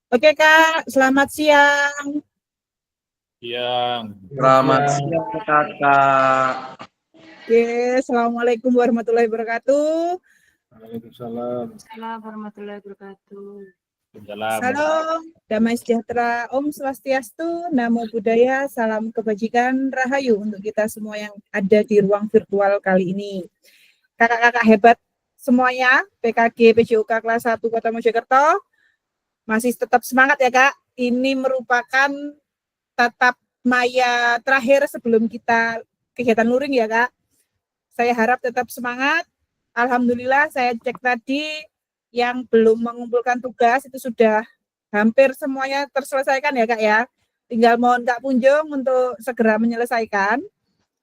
Oke Kak, selamat siang. Selamat siang Kakak. Oke, Assalamualaikum warahmatullahi wabarakatuh. Waalaikumsalam. Assalamualaikum warahmatullahi wabarakatuh. Salam, damai sejahtera, Om Swastiastu, Namo Buddhaya, salam kebajikan, Rahayu untuk kita semua yang ada di ruang virtual kali ini. Kakak-kakak hebat semuanya, PKG PJUK kelas 1 Kota Mojokerto, masih tetap semangat ya Kak. Ini merupakan tatap maya terakhir sebelum kita kegiatan luring ya Kak. Saya harap tetap semangat. Alhamdulillah saya cek tadi yang belum mengumpulkan tugas itu sudah hampir semuanya terselesaikan ya Kak ya. Tinggal mohon Kak Punjung untuk segera menyelesaikan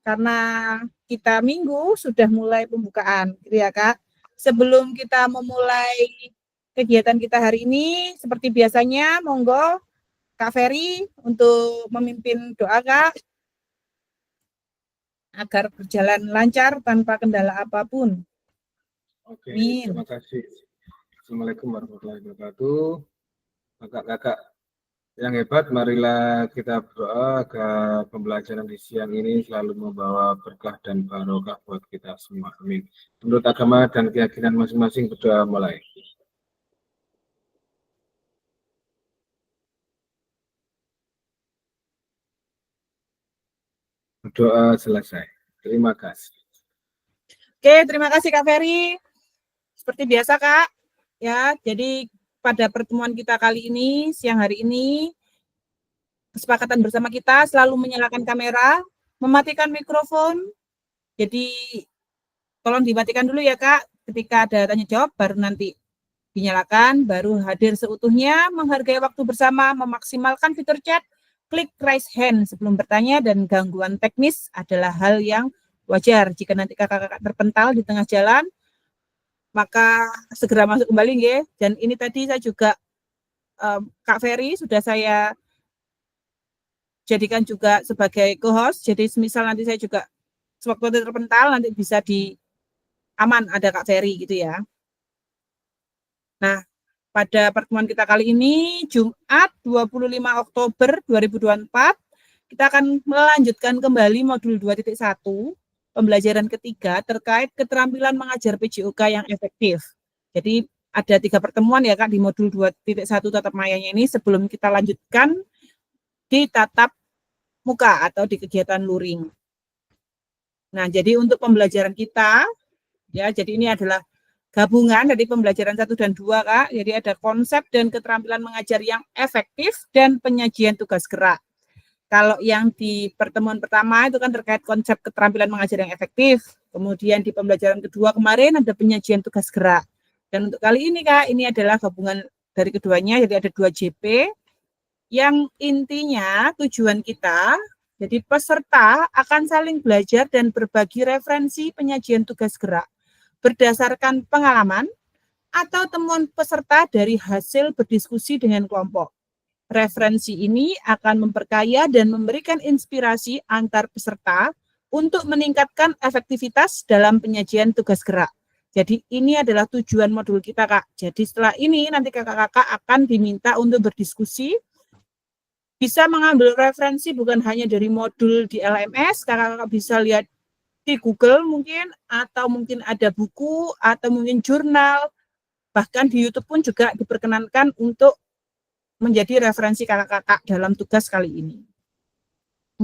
karena kita minggu sudah mulai pembukaan gitu ya Kak. Sebelum kita memulai kegiatan kita hari ini seperti biasanya monggo Kak Ferry untuk memimpin doa Kak agar berjalan lancar tanpa kendala apapun. Oke, terima kasih. Assalamualaikum warahmatullahi wabarakatuh. Kakak-kakak yang hebat, marilah kita berdoa agar pembelajaran di siang ini selalu membawa berkah dan barokah buat kita semua. Amin. Menurut agama dan keyakinan masing-masing, berdoa mulai. Berdoa selesai. Terima kasih. Oke, terima kasih Kak Ferry. Seperti biasa Kak, ya. Jadi pada pertemuan kita kali ini, siang hari ini, kesepakatan bersama kita selalu menyalakan kamera, mematikan mikrofon. Jadi tolong dimatikan dulu ya Kak. Ketika ada tanya jawab, baru nanti dinyalakan, baru hadir seutuhnya, menghargai waktu bersama, memaksimalkan fitur chat, klik raise hand sebelum bertanya, dan gangguan teknis adalah hal yang wajar. Jika nanti kakak-kakak terpental di tengah jalan, maka segera masuk kembali nggih. Dan ini tadi saya juga Kak Ferry sudah saya jadikan juga sebagai co-host. Jadi semisal nanti saya juga sewaktu terpental nanti bisa di aman ada Kak Ferry gitu ya. Nah, pada pertemuan kita kali ini Jumat 25 Oktober 2024 kita akan melanjutkan kembali modul 2.1 pembelajaran ketiga terkait keterampilan mengajar PJOK yang efektif. Jadi ada 3 pertemuan ya Kak di modul 2.1 tatap mayanya ini sebelum kita lanjutkan di tatap muka atau di kegiatan luring. Nah, jadi untuk pembelajaran kita ya, jadi ini adalah gabungan dari pembelajaran 1 dan 2 Kak. Jadi ada konsep dan keterampilan mengajar yang efektif dan penyajian tugas gerak. Kalau yang di pertemuan pertama itu kan terkait konsep keterampilan mengajar yang efektif. Kemudian di pembelajaran kedua kemarin ada penyajian tugas gerak. Dan untuk kali ini Kak, ini adalah gabungan dari keduanya, jadi ada 2 JP yang intinya tujuan kita, jadi peserta akan saling belajar dan berbagi referensi penyajian tugas gerak berdasarkan pengalaman atau temuan peserta dari hasil berdiskusi dengan kelompok. Referensi ini akan memperkaya dan memberikan inspirasi antar peserta untuk meningkatkan efektivitas dalam penyajian tugas gerak. Jadi ini adalah tujuan modul kita Kak. Jadi setelah ini nanti kakak-kakak akan diminta untuk berdiskusi, bisa mengambil referensi bukan hanya dari modul di LMS, kakak-kakak bisa lihat di Google mungkin, atau mungkin ada buku, atau mungkin jurnal, bahkan di YouTube pun juga diperkenankan untuk menjadi referensi kakak-kakak dalam tugas kali ini.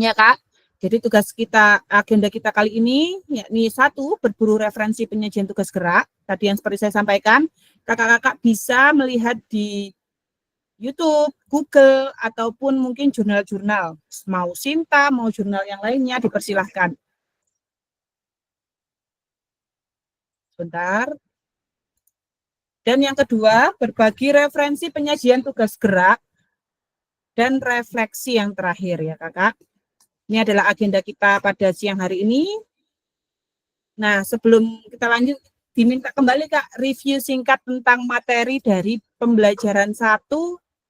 Ya Kak, jadi tugas kita, agenda kita kali ini, yakni 1, berburu referensi penyajian tugas gerak. Tadi yang seperti saya sampaikan, kakak-kakak bisa melihat di YouTube, Google, ataupun mungkin jurnal-jurnal. Mau Sinta, mau jurnal yang lainnya, dipersilahkan. Sebentar. Dan yang kedua, berbagi referensi penyajian tugas gerak dan refleksi yang terakhir ya kakak. Ini adalah agenda kita pada siang hari ini. Nah, sebelum kita lanjut, diminta kembali Kak, review singkat tentang materi dari pembelajaran 1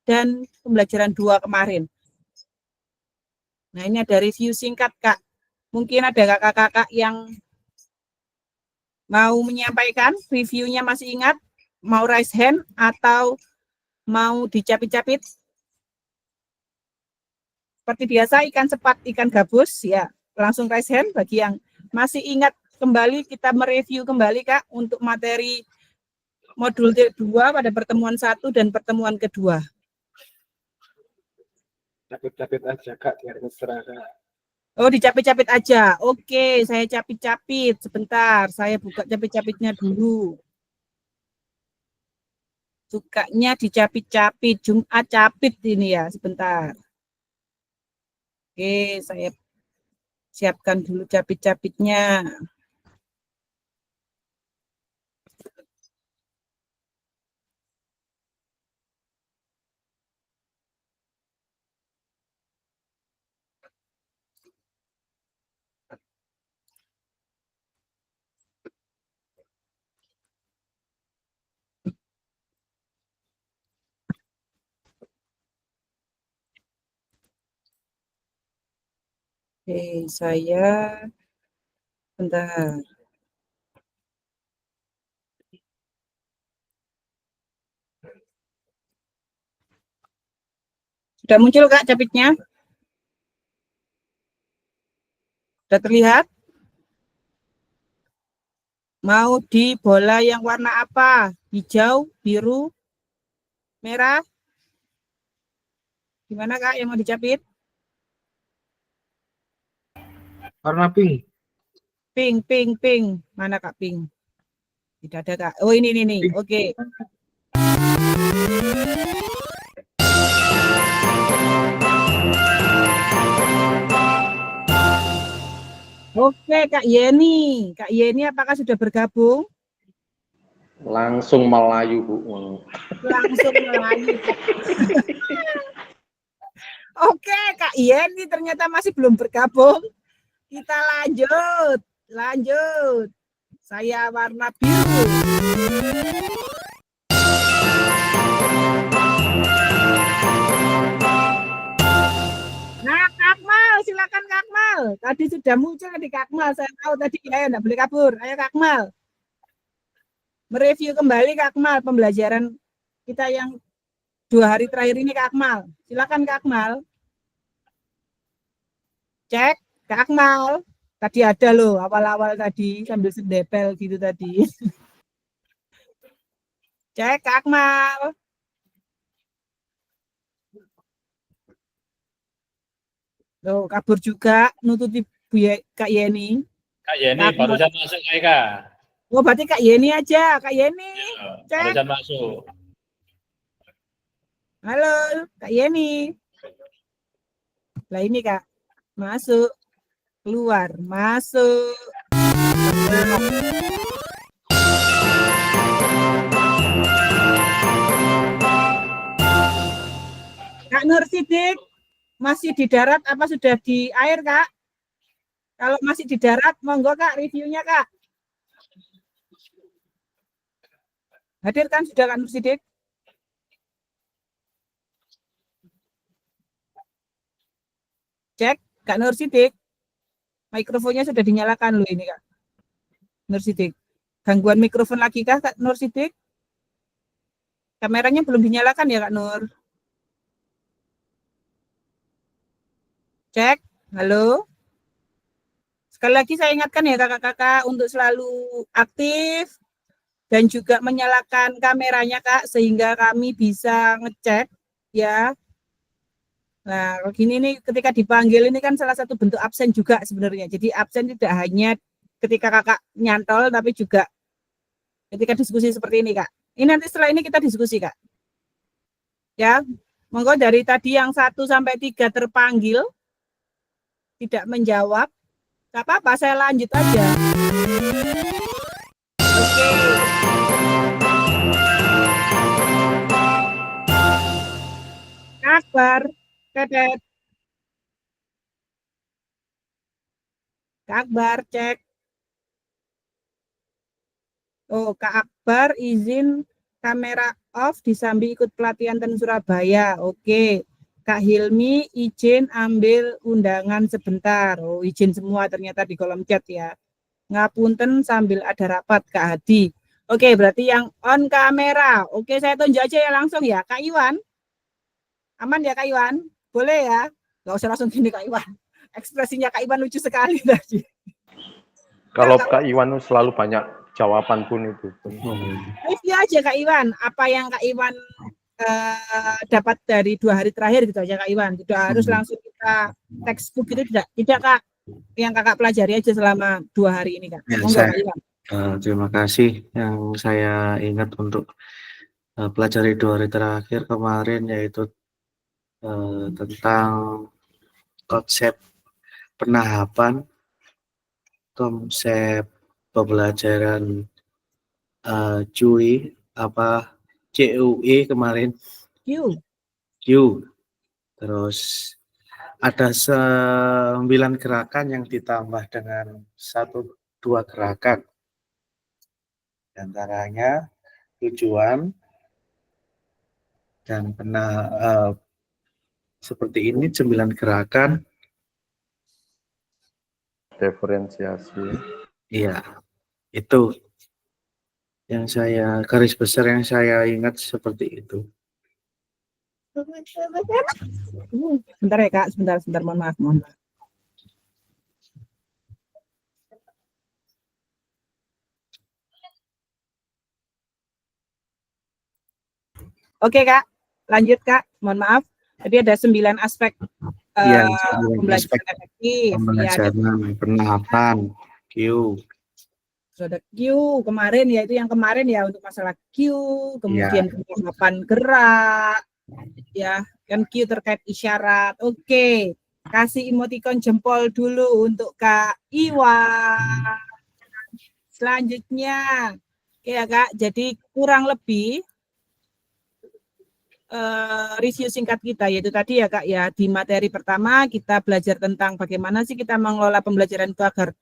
dan pembelajaran 2 kemarin. Nah, ini ada review singkat Kak. Mungkin ada kakak-kakak yang mau menyampaikan reviewnya, masih ingat? Mau raise hand atau Mau dicapit-capit? Seperti biasa, ikan sepat, ikan gabus, ya. Langsung raise hand bagi yang masih ingat kembali, kita mereview kembali, Kak, untuk materi modul 2 pada pertemuan 1 dan pertemuan kedua. Capit-capit aja Kak, biar mesra Kak. Oh, dicapit-capit aja. Oke, saya capit-capit. Sebentar, saya buka capit-capitnya dulu. Sukanya dicapit-capit. Jumat capit ini ya, sebentar. Oke, saya siapkan dulu capit-capitnya. Oke, saya bentar. Sudah muncul Kak capitnya? Sudah terlihat? Mau di bola yang warna apa? Hijau, biru, merah? Gimana Kak yang mau dicapit? Warna pink. Pink, pink, pink. Mana Kak pink? Tidak ada Kak. Oh ini nih. Oke. Oke Kak Yeni. Kak Yeni apakah sudah bergabung? Langsung Melayu, Bu. Langsung Melayu. Oke Kak Yeni ternyata masih belum bergabung. Kita lanjut. Saya warna biru. Nah, Kakmal, silakan Kakmal. Tadi sudah muncul di Kakmal. Saya tahu tadi, ayo enggak boleh kabur. Ayo Kakmal. Mereview kembali Kakmal pembelajaran kita yang 2 hari terakhir ini Kakmal. Silakan Kakmal. Cek Kakmal. Tadi ada loh awal-awal tadi sambil sedepel gitu tadi. Cek Kakmal. Loh, kabur juga nututi Kak Yeni. Kak Yeni barusan masuk Kak. Oh, berarti Kak Yeni aja. Kak Yeni. Ya, barusan masuk. Halo, Kak Yeni. Lah ini Kak. Masuk. Keluar. Masuk. Kak Nur Sidik. Masih di darat apa sudah di air, Kak? Kalau masih di darat, monggo Kak, reviewnya Kak. Hadir kan sudah Kak Nur Sidik? Cek, Kak Nur Sidik. Mikrofonnya sudah dinyalakan loh ini Kak. Nur Sidik. Gangguan mikrofon lagi Kak, Kak Nur Sidik? Kameranya belum dinyalakan ya Kak Nur? Cek, halo. Sekali lagi saya ingatkan ya kakak-kakak untuk selalu aktif dan juga menyalakan kameranya Kak sehingga kami bisa ngecek ya. Nah, gini nih ketika dipanggil ini kan salah satu bentuk absen juga sebenarnya. Jadi absen tidak hanya ketika kakak nyantol tapi juga ketika diskusi seperti ini Kak. Ini nanti setelah ini kita diskusi Kak. Ya, monggo dari tadi yang 1 sampai 3 terpanggil tidak menjawab. Gak apa-apa, saya lanjut aja. Oke. Kabar, Tetet. Kabar, cek. Oh, Kak Akbar izin kamera off disambi ikut pelatihan ten Surabaya. Oke. Kak Hilmi izin ambil undangan sebentar. Oh, izin semua ternyata di kolom chat ya. Ngapunten sambil ada rapat Kak Hadi. Oke, berarti yang on kamera. Oke, saya tunjuk aja ya langsung ya. Kak Iwan. Aman ya Kak Iwan? Boleh ya? Nggak usah langsung gini Kak Iwan. Ekspresinya Kak Iwan lucu sekali tadi. Kalau Kak, Kak Iwan selalu banyak jawaban pun itu. review aja Kak Iwan. Apa yang Kak Iwan dapat dari 2 hari terakhir gitu aja Kak Iwan. Tidak harus langsung kita textbook gitu, tidak Kak. Yang Kakak pelajari aja selama 2 hari ini Kak. Ya, Monggo Kak Iwan. terima kasih. Yang saya ingat untuk pelajari 2 hari terakhir kemarin yaitu tentang konsep penahapan, konsep pembelajaran CUI kemarin Q. Q. Terus ada 9 gerakan yang ditambah dengan 1-2 gerakan. Di antaranya tujuan dan seperti ini 9 gerakan. Diferensiasi. Iya, itu yang saya garis besar yang saya ingat seperti itu. Sebentar ya Kak, sebentar, mohon maaf. Oke Kak, lanjut Kak, mohon maaf. Tadi ada 9 aspek Iya, pembelajaran efektif. pembelajaran penahapan Q. Ada Q kemarin ya, itu yang kemarin ya untuk masalah Q, kemudian penahapan gerak, ya kan Q terkait isyarat. Oke, kasih emoticon jempol dulu untuk Kak Iwan. Selanjutnya, ya Kak, jadi kurang lebih review singkat kita yaitu tadi ya Kak ya, di materi pertama kita belajar tentang bagaimana sih kita mengelola pembelajaran itu agar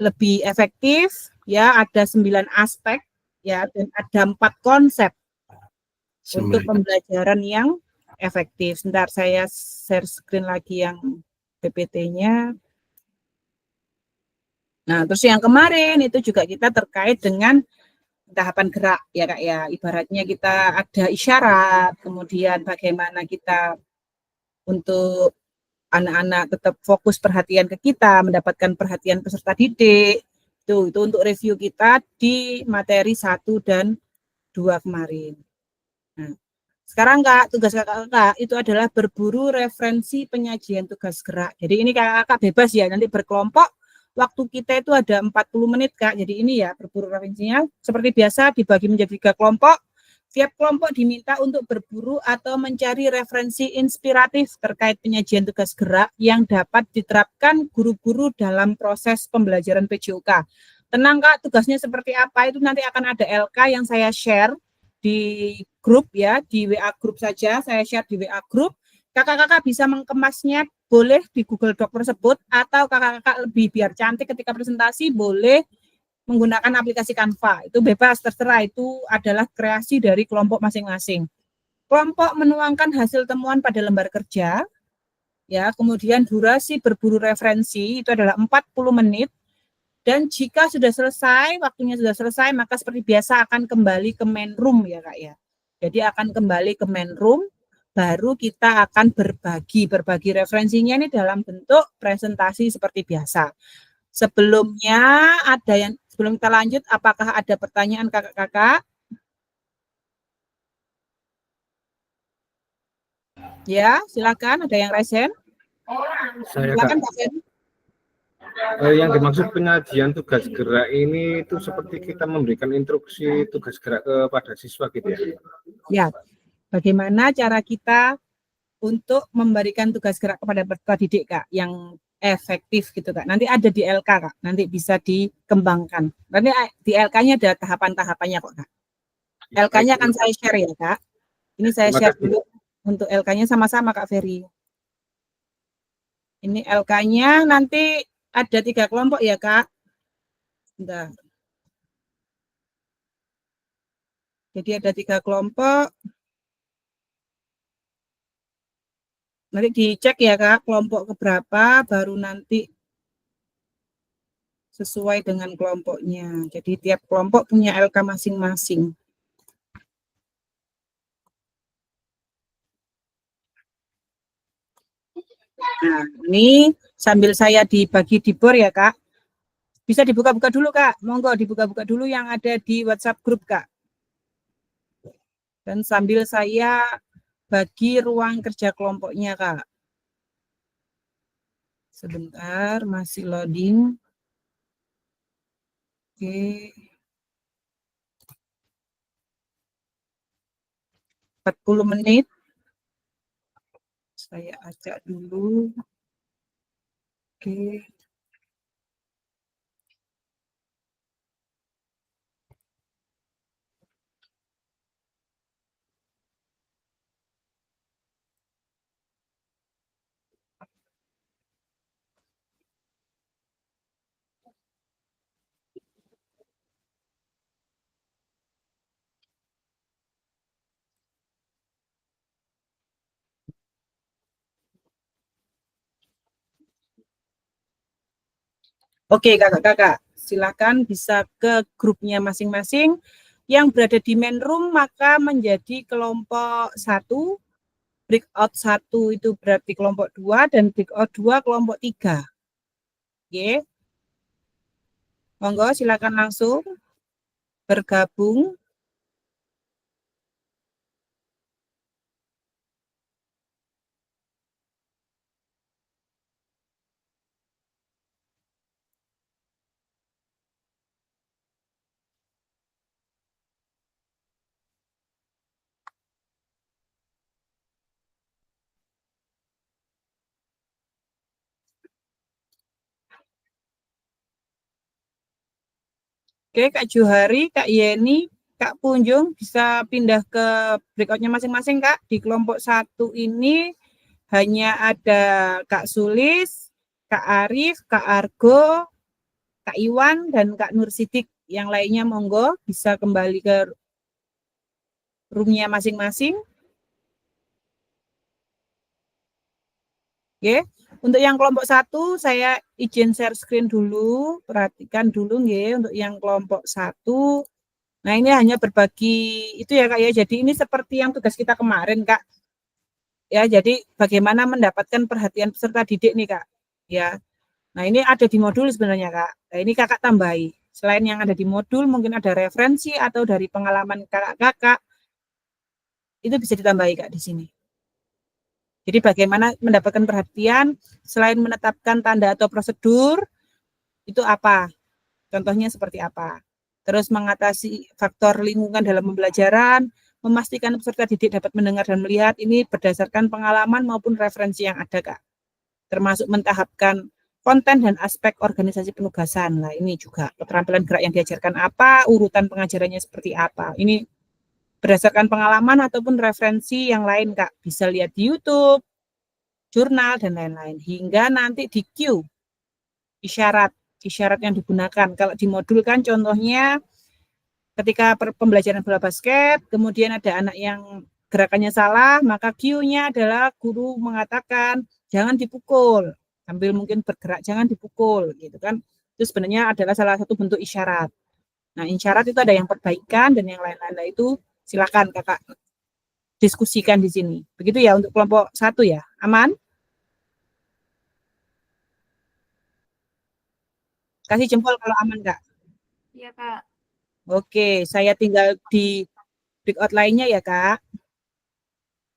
lebih efektif ya, ada 9 aspek ya, dan ada 4 konsep untuk pembelajaran yang efektif. Sebentar saya share screen lagi yang PPT-nya. Nah, terus yang kemarin itu juga kita terkait dengan tahapan gerak ya Kak ya. Ibaratnya kita ada isyarat, kemudian bagaimana kita untuk anak-anak tetap fokus perhatian ke kita, mendapatkan perhatian peserta didik. Itu untuk review kita di materi 1 dan 2 kemarin. Nah, sekarang Kak, tugas Kakak itu adalah berburu referensi penyajian tugas gerak. Jadi ini Kakak bebas ya, nanti berkelompok. Waktu kita itu ada 40 menit Kak. Jadi ini ya berburu referensinya seperti biasa dibagi menjadi 3 kelompok. Tiap kelompok diminta untuk berburu atau mencari referensi inspiratif terkait penyajian tugas gerak yang dapat diterapkan guru-guru dalam proses pembelajaran PJOK. Tenang Kak, tugasnya seperti apa itu nanti akan ada LK yang saya share di grup ya, di WA grup saja, saya share di WA grup. Kakak-kakak bisa mengemasnya boleh di Google Doc tersebut, atau kakak-kakak lebih biar cantik ketika presentasi boleh menggunakan aplikasi Canva. Itu bebas, terserah, itu adalah kreasi dari kelompok masing-masing. Kelompok menuangkan hasil temuan pada lembar kerja, ya, kemudian durasi berburu referensi itu adalah 40 menit, dan jika sudah selesai, waktunya sudah selesai, maka seperti biasa akan kembali ke main room ya Kak ya. Jadi akan kembali ke main room, baru kita akan berbagi referensinya ini dalam bentuk presentasi seperti biasa. Sebelumnya sebelum kita lanjut, apakah ada pertanyaan kakak-kakak? Ya, silakan. Ada yang raise hand? Silakan Pak Ferry. Yang dimaksud penyajian tugas gerak ini itu seperti kita memberikan instruksi tugas gerak kepada siswa gitu ya? Ya, bagaimana cara kita untuk memberikan tugas gerak kepada peserta didik Kak yang efektif gitu Kak. Nanti ada di LK Kak, nanti bisa dikembangkan. Nanti di LK-nya ada tahapan-tahapannya kok Kak. LK-nya akan saya share ya Kak. Ini saya share dulu untuk LK-nya sama-sama Kak Ferry. Ini LK-nya nanti ada 3 kelompok ya Kak. Bentar. Jadi ada 3 kelompok. Nanti dicek ya Kak, kelompok keberapa, baru nanti sesuai dengan kelompoknya. Jadi tiap kelompok punya LK masing-masing. Nah, ini sambil saya dibagi di bor ya, Kak. Bisa dibuka-buka dulu, Kak. Monggo dibuka-buka dulu yang ada di WhatsApp grup, Kak. Dan sambil saya bagi ruang kerja kelompoknya, Kak. Sebentar, masih loading. Oke. 40 menit. Saya acak dulu. Oke. Oke, kakak-kakak, silakan bisa ke grupnya masing-masing. Yang berada di main room maka menjadi kelompok 1, breakout 1 itu berarti kelompok 2, dan breakout 2 kelompok 3. Oke. Monggo silakan langsung bergabung. Oke, Kak Johari, Kak Yeni, Kak Punjung bisa pindah ke breakoutnya masing-masing, Kak. Di kelompok 1 ini hanya ada Kak Sulis, Kak Arif, Kak Argo, Kak Iwan, dan Kak Nur Sidik. Yang lainnya monggo bisa kembali ke roomnya masing-masing. Oke, untuk yang kelompok 1 saya izin share screen dulu, perhatikan dulu nggih untuk yang kelompok 1. Nah, ini hanya berbagi itu ya, Kak ya. Jadi ini seperti yang tugas kita kemarin, Kak. Ya, jadi bagaimana mendapatkan perhatian peserta didik nih, Kak. Ya. Nah, ini ada di modul sebenarnya, Kak. Nah, ini Kakak tambahi. Selain yang ada di modul, mungkin ada referensi atau dari pengalaman kakak-kakak. Itu bisa ditambahi, Kak, di sini. Jadi bagaimana mendapatkan perhatian selain menetapkan tanda atau prosedur, itu apa? Contohnya seperti apa? Terus mengatasi faktor lingkungan dalam pembelajaran, memastikan peserta didik dapat mendengar dan melihat, ini berdasarkan pengalaman maupun referensi yang ada, Kak. Termasuk mentahapkan konten dan aspek organisasi penugasan. Nah, ini juga keterampilan gerak yang diajarkan apa, urutan pengajarannya seperti apa. Ini berdasarkan pengalaman ataupun referensi yang lain, Kak. Bisa lihat di YouTube, jurnal, dan lain-lain. Hingga nanti di Q, isyarat yang digunakan. Kalau di modul kan contohnya ketika pembelajaran bola basket, kemudian ada anak yang gerakannya salah, maka Q-nya adalah guru mengatakan jangan dipukul, sambil mungkin bergerak jangan dipukul, gitu kan. Itu sebenarnya adalah salah satu bentuk isyarat. Nah, isyarat itu ada yang perbaikan dan yang lain-lain. Nah, itu silakan Kakak diskusikan di sini. Begitu ya untuk kelompok 1 ya. Aman? Kasih jempol kalau aman, Kak. Iya, Kak. Oke, saya tinggal di breakout lainnya ya, Kak.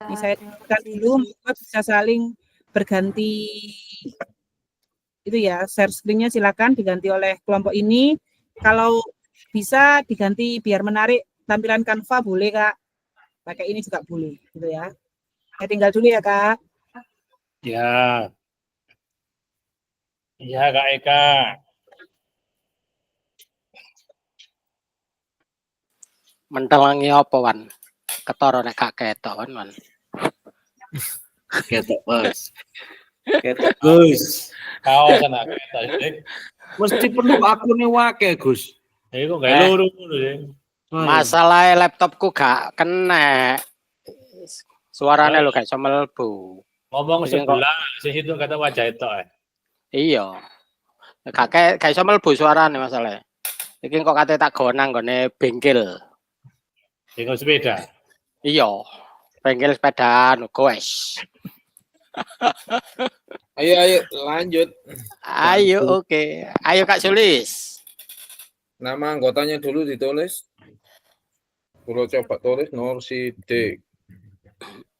Ini saya tekan dulu, bisa saling berganti itu ya, share screen-nya silakan diganti oleh kelompok ini. Kalau bisa diganti biar menarik tampilan Canva boleh, Kak. Pakai ini juga boleh, gitu ya. Saya tinggal dulu ya, Kak. Ya. Iya, Kak Eka. Mentelangi apa wan? Ketara nek gak ketok wan. Ketok, Bos. Ketok, Gus. Kaos anak ketok. Mesti perlu akunnya wake, Gus. Iku gak luru ngono ya. Masalah laptopku gak kena. Suaranya lo gak iso mlebu. Ngomong sebelah, sing itu kata wajah itu. Iya. Kakek gak iso mlebu suarane masalahe. Iki kok kate tak gonang nggone bengkel. Dengan sepeda. Iya. Bengkel sepedaan guys. Ayo lanjut. Ayo oke. Ayo Kak Sulis. Nama anggotanya dulu ditulis. Kalau coba tulis Nur Sidik.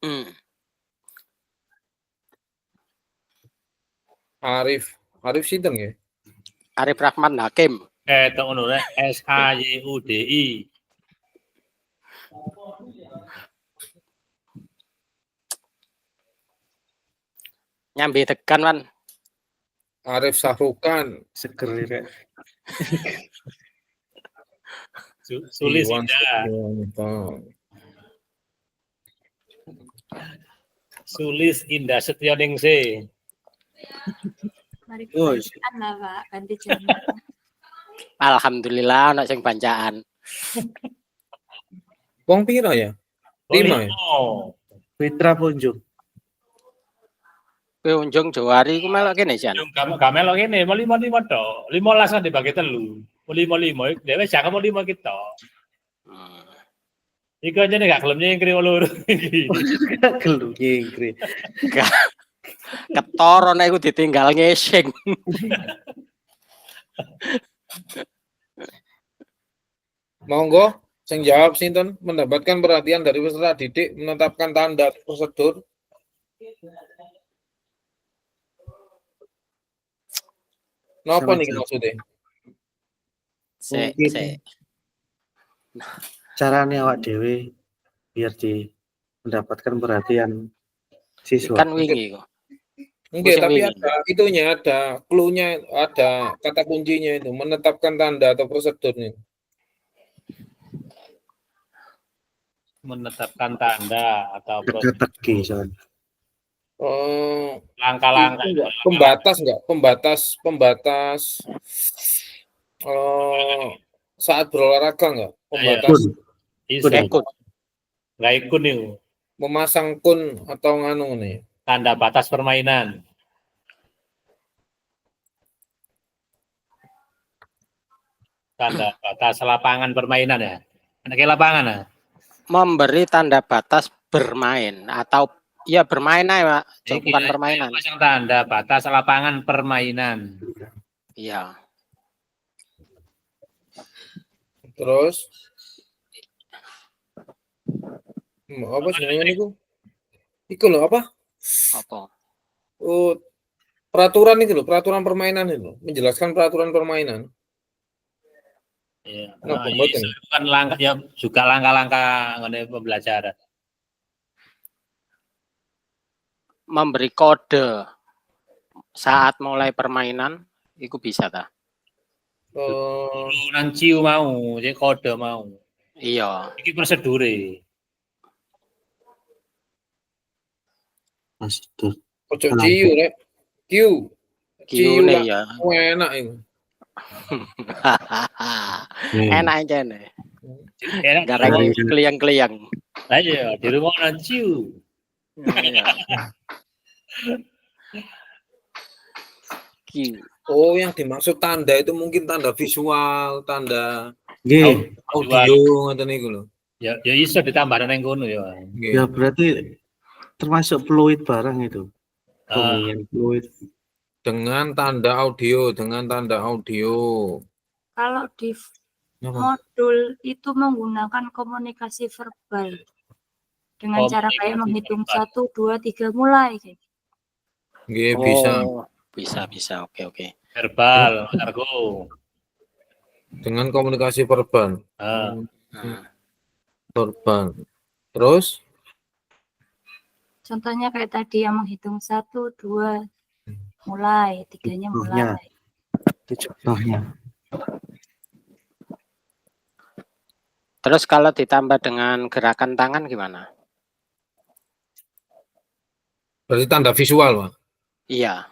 Hmm. Arif sinten nggih? Arif Rahman Hakim. Tak ngono rek SAYUDI. Nyambi tekan man. Arif Sahrukan. Seger rek. Sulis Iwan Indah. Setiawanto. Sulis Indah Setyoningsih. Mari Oh, kita lah Pak, ganti jaman. Alhamdulillah ana sing bancaan. Wong pira ya? 5 ya? Mitra Punjung. Kowe unjung Jawari ku melok kene jan. Gak melok kene, mau 5 tok. 15 kan dibagi telu. Mau 5, dhewe jangan mau 5 kita. Iku aja nih gak gelem nyengkri ulur iki. Gelu nyingkri. Ketara nek iku ditinggal ngesing. Monggo, sing jawab sinten mendapatkan perhatian dari peserta didik menetapkan tanda prosedur. Napa niki maksudnya? Sik, Mungkin. sik. Caranya awak dewe biar mendapatkan perhatian siswa. Kan wingi kok. Enggak, Pusing tapi wingi. ada itunya, ada clue-nya, ada kata kuncinya itu menetapkan tanda atau prosedurnya. Menetapkan tanda atau Teka-teki soalnya. Oh, langkah-langkah. enggak? Pembatas saat berolahraga enggak? Pembatas Kun. Bisa. Ekut. Nggak ikut nih. memasang kun atau nganu nih. Tanda batas permainan. Tanda batas lapangan permainan ya. Anaknya lapangan ya. Memberi tanda batas bermain atau ya bermain aja, Pak. Bukan permainan. Pasang tanda batas lapangan permainan. Iya. Terus apa sebenarnya niku? Iku lho apa? Apa? Oh, peraturan itu loh, peraturan permainan itu, menjelaskan peraturan permainan. Ya, Nah, nah, pembuatan. itu kan langkah ya juga langkah-langkah mengenai pembelajaran. Memberi kode saat mulai permainan, itu bisa ta? Nanciu mau, jadi kode mau. Iya. Ini prosedure. Prosedur. Ojo ciu rek. Ciu. Ciu Kiune lah. ya. Enak itu. Enak aja nih. Enak Garang keliang-keliang. aja di rumah nanciu. Q. Oh, yang dimaksud tanda itu mungkin tanda visual, tanda Nggih. audio ngoten niku lho. Ya iso ditambah nang kono ya. Nggih. Ya berarti termasuk fluid barang itu. Ah. Pemilihan fluid. Dengan tanda audio. Kalau di Apa? modul itu menggunakan komunikasi verbal dengan cara kayak menghitung 1, 2, 3 mulai. Nggih, bisa. Oh, bisa. Oke. Verbal, argo. Dengan komunikasi verbal. Ah. Verbal. Terus Contohnya kayak tadi yang menghitung 1, 2, mulai, 3-nya mulai. Itu contohnya. Terus kalau ditambah dengan gerakan tangan gimana? berarti tanda visual, Pak. Iya.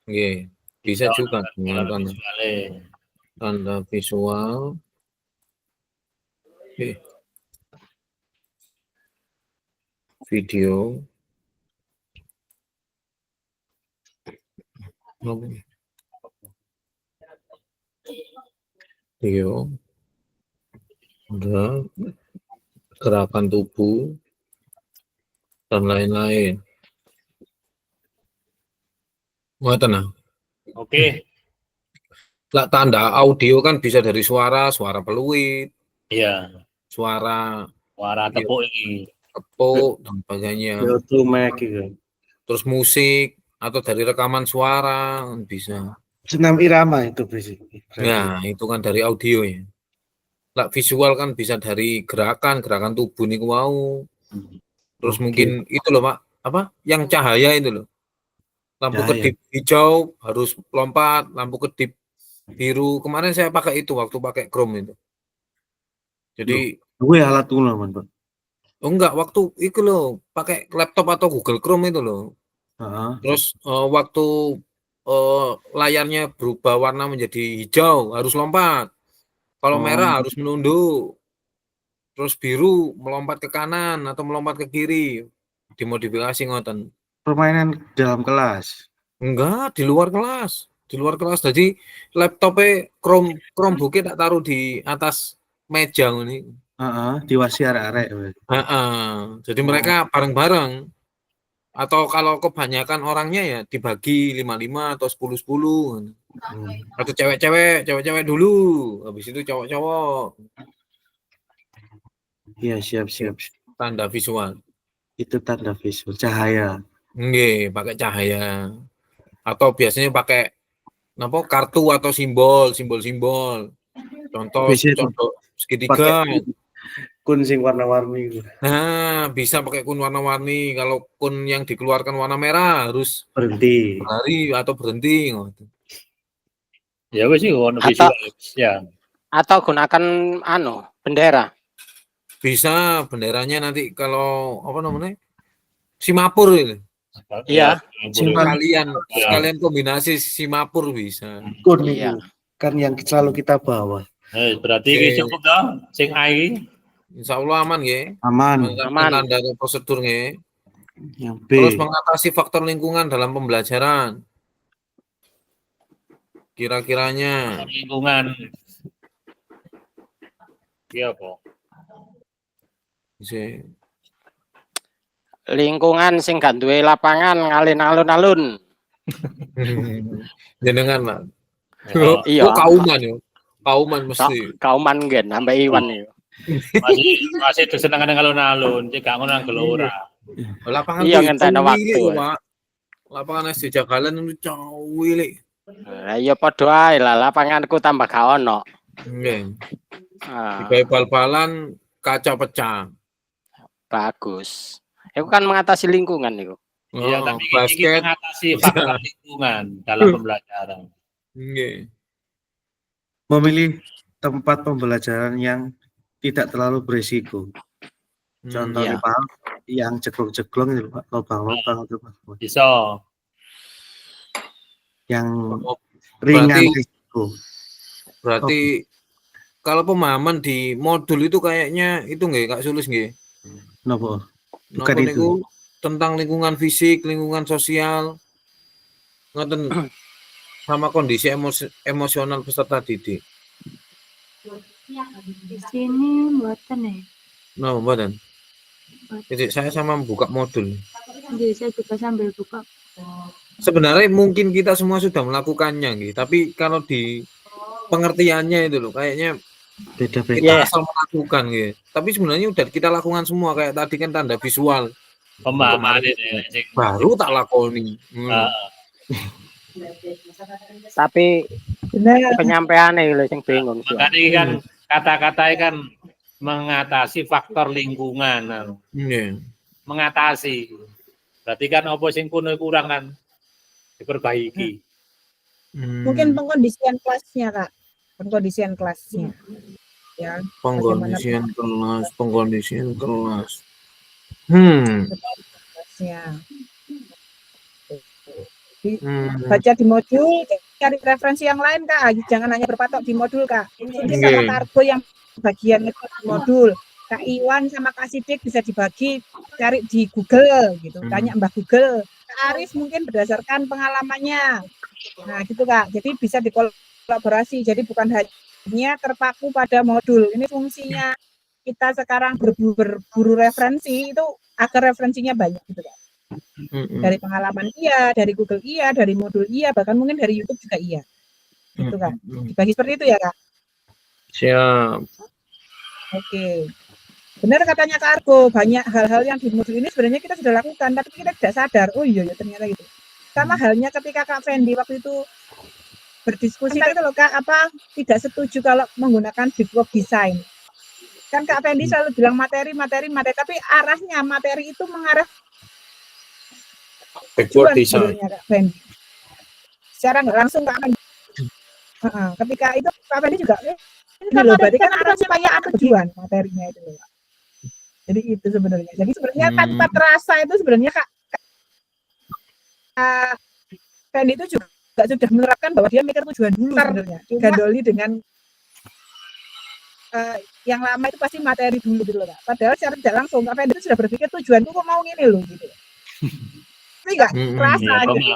Nggih. Bisa juga dengan tanda visual. Oke. Video. Iya. Udah. Gerakan tubuh dan lain-lain. Ngoten nah. Oke, Lah tanda audio kan bisa dari suara, suara peluit, iya. suara Suara ya, tepuk ini. tepuk dan sebagainya. Auto mic gitu. Terus musik atau dari rekaman suara kan bisa. Senam irama itu berarti. Nah, itu kan dari audio ya. Lah visual kan bisa dari gerakan tubuh niku wau. Terus Oke. mungkin itu loh, Pak. Apa? Yang cahaya itu loh. Lampu Cahaya. kedip hijau harus lompat, lampu kedip biru. Kemarin saya pakai itu waktu pakai Chrome itu. Jadi Gue alat tunggu man, Pak. oh enggak, waktu itu loh pakai laptop atau Google Chrome itu loh. Heeh. Terus waktu layarnya berubah warna menjadi hijau harus lompat. Kalau merah harus menunduk. Terus biru melompat ke kanan atau melompat ke kiri. Dimodifikasi ngoten. Permainan dalam kelas. Enggak, di luar kelas. Di luar kelas. Jadi laptopnya Chromebook-nya tak taruh di atas meja ini. Heeh, diwasi arek-arek. Jadi mereka bareng-bareng. Atau kalau kebanyakan orangnya ya dibagi 5-5 atau 10-10. Atau cewek-cewek dulu. Habis itu cowok-cowok. Iya, siap. Tanda visual. Itu tanda visual cahaya. Nggih, pakai cahaya. Atau biasanya pakai kartu atau simbol. Contoh segitiga. Kun sing warna-warni. Nah, bisa pakai kun warna-warni. Kalau kun yang dikeluarkan warna merah harus Berhenti. berlari atau berhenti. Ya wis sih ono Atau- visual. Ya. Atau gunakan bendera. Bisa benderanya nanti kalau apa namanya? Simapur itu. Iya. Sekalian kombinasi Simapur bisa. Kun Iya. itu kan yang selalu kita bawa. Berarti iki cukup toh sing ai. Insya Allah aman ya. Aman. Aman. Tanda prosedur ya. Yang B. Terus mengatasi faktor lingkungan dalam pembelajaran. Kira-kiranya. Lingkungan. Iya po. Bisa. Lingkungan sing gak duwe lapangan ngalin alun-alun. Jenengan lah. Iya. Kauman ya. Kauman mesti. Kauman gen sampai Iwan yo. Masih kesenangan alun-alun, cek gak ngono nang gelora. Lapangan Iya, tuh ngenteni cuwi, waktu. Pak. Lapangan SD Jagalan itu cuwi. Ya padha ae lah lapanganku tambah gak ono. Nggih. Ah, Digawe bal-balan kaca pecah. bagus. Itu kan mengatasi lingkungan itu. Iya, Oh, tapi ini basket. mengatasi faktor lingkungan dalam pembelajaran. Nggih. Memilih tempat pembelajaran yang tidak terlalu berisiko. Contohnya Iya. Pak, yang ceklong-ceklong itu Pak, lubang-lubang itu Pak. Bisa. Yang Oh, ringan berarti- risiko. Berarti kalau pemahaman di modul itu kayaknya itu nggih Kak Sulis nggih. Nopo? Bukan Napa itu. niku tentang lingkungan fisik, lingkungan sosial. Ngoten sama kondisi emosional peserta didik. Di sini buatan ya. No, mboten. Jadi saya sama membuka modul. Jadi saya juga sambil buka. Sebenarnya mungkin kita semua sudah melakukannya gitu, tapi kalau di pengertiannya itu loh kayaknya Beda-beda. kita Iya. asal melakukan gitu. Tapi sebenarnya udah kita lakukan semua kayak tadi kan tanda visual. Pemahaman Kemarin ini. Cek. baru tak lakoni. Ah, Tapi Benar. penyampaiannya lho sing bingung sih. makanya ini kan kata-katanya kan mengatasi faktor lingkungan. Iya. Mengatasi. Berarti kan apa sing kuno kurang kan diperbaiki. Mungkin pengkondisian kelasnya, Kak. Pengkondisian kelasnya. Ya, pengkondisian kelas. kelasnya. Baca di modul, cari referensi yang lain, Kak. Jangan hanya berpatok di modul, Kak. Mungkin sama Oke. Kargo yang bagian itu di modul. Kak Iwan sama Kak Sidik bisa dibagi, cari di Google gitu. Tanya Mbah Google. Kak Aris mungkin berdasarkan pengalamannya. Nah, gitu, Kak. Jadi bisa kolaborasi. Jadi bukan hanya terpaku pada modul. Ini fungsinya kita sekarang berburu referensi itu agar referensinya banyak gitu kan. Dari pengalaman iya, dari Google iya, dari modul iya, bahkan mungkin dari YouTube juga iya. Gitu kan. Dibagi seperti itu ya, Kak? Siap. Oke. Benar katanya Kak Argo, banyak hal-hal yang di modul ini sebenarnya kita sudah lakukan, tapi kita tidak sadar. Oh iya, ternyata gitu. Sama halnya ketika Kak Fendi waktu itu berdiskusi itu loh Kak, apa tidak setuju kalau menggunakan brickwork design. Kan Kak Fendi selalu bilang materi, tapi arahnya materi itu mengarah Backward tujuan design. sebenarnya Kak Fendi. Secara nggak langsung Kak Fendi. Ketika itu Kak Fendi juga, ini loh, berarti kan arah supaya ada tujuan materinya itu loh. Jadi itu sebenarnya. Jadi sebenarnya tanpa terasa itu sebenarnya Kak Fendi itu juga sudah menerapkan bahwa dia mikir tujuan dulu sebenarnya. Gandoli dengan yang lama itu pasti materi dulu gitu loh Kak. Padahal secara tidak langsung Kak Fendi itu sudah berpikir tujuanku kok mau gini loh gitu. Tapi nggak terasa gitu.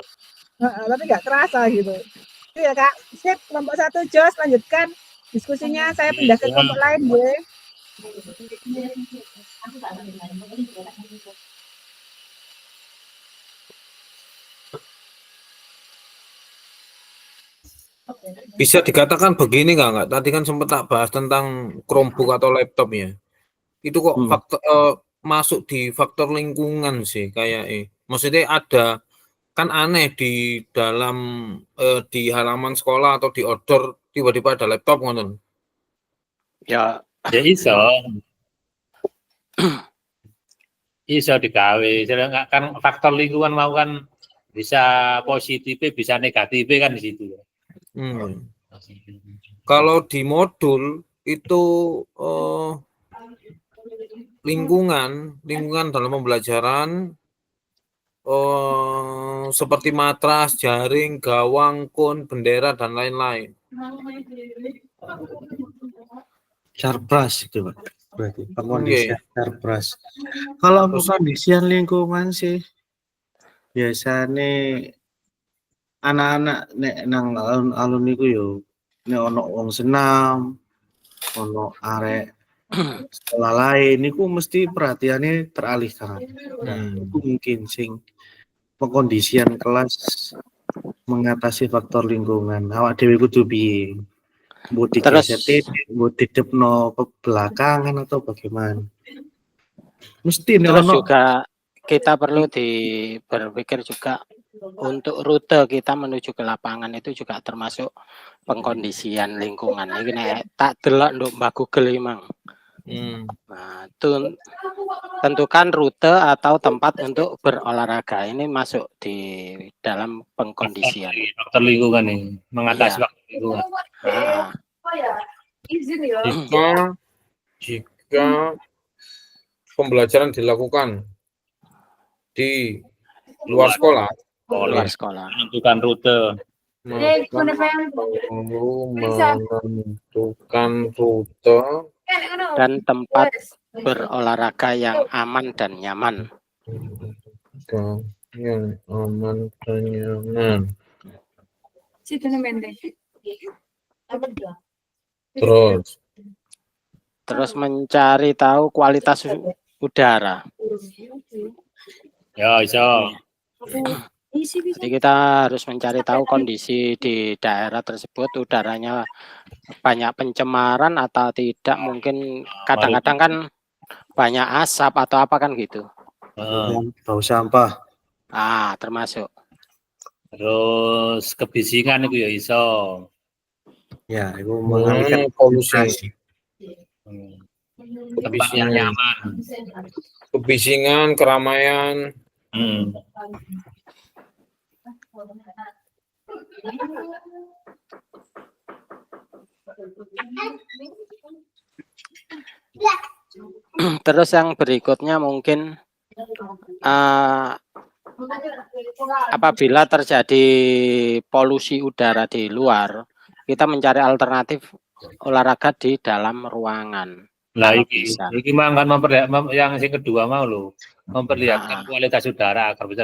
Tapi nggak terasa gitu. Itu ya Kak. Sip, kelompok 1 Jos, lanjutkan diskusinya. Saya pindah ke kelompok lain boleh. Bisa dikatakan begini nggak? Tadi kan sempat tak bahas tentang Chromebook atau laptop ya. Itu kok faktor masuk di faktor lingkungan sih kayak maksudnya ada kan aneh di dalam di halaman sekolah atau di outdoor tiba-tiba ada laptop ngoten. Ya, iso. Iso digawe. Kan faktor lingkungan mau kan bisa positif, bisa negatif kan di situ. Kalau di modul itu lingkungan dalam pembelajaran seperti matras, jaring, gawang, kun, bendera dan lain-lain. Sarpras itu Pak. Berarti pengkondisian sarpras. Kalau pengkondisian lingkungan sih biasanya anak-anak nek nang alun iku yo nek ono wong senam, ono arek sekolah lain niku mesti perhatiannya teralihkan. Itu mungkin sing pengkondisian kelas mengatasi faktor lingkungan. Awak dhewe kudu piye? Mbok digeseti, mbok didepno ke belakangan atau bagaimana? Mesti terus juga kita perlu berpikir juga untuk rute kita menuju ke lapangan itu juga termasuk pengkondisian lingkungan. Ini tak delok nduk Mbak Google emang. Nah, tentukan rute atau tempat untuk berolahraga ini masuk di dalam pengkondisian. Faktor lingkungan ini mengatasi faktor lingkungan. Jika pembelajaran dilakukan di luar sekolah, menentukan rute. Menentukan rute dan tempat berolahraga yang aman dan nyaman. Yang aman dan nyaman. Terus mencari tahu kualitas udara. Ya, iso. Jadi kita harus mencari tahu kondisi di daerah tersebut udaranya banyak pencemaran atau tidak, mungkin kadang-kadang kan banyak asap atau apa kan gitu. Bau sampah. Termasuk. Terus kebisingan itu ya iso. Ya, itu mengalihkan polusi. Tempat yang nyaman. Kebisingan, keramaian. Terus yang berikutnya mungkin apabila terjadi polusi udara di luar, kita mencari alternatif olahraga di dalam ruangan. Lah iki mangkan yang kedua mau lo memperlihatkan kualitas udara agar bisa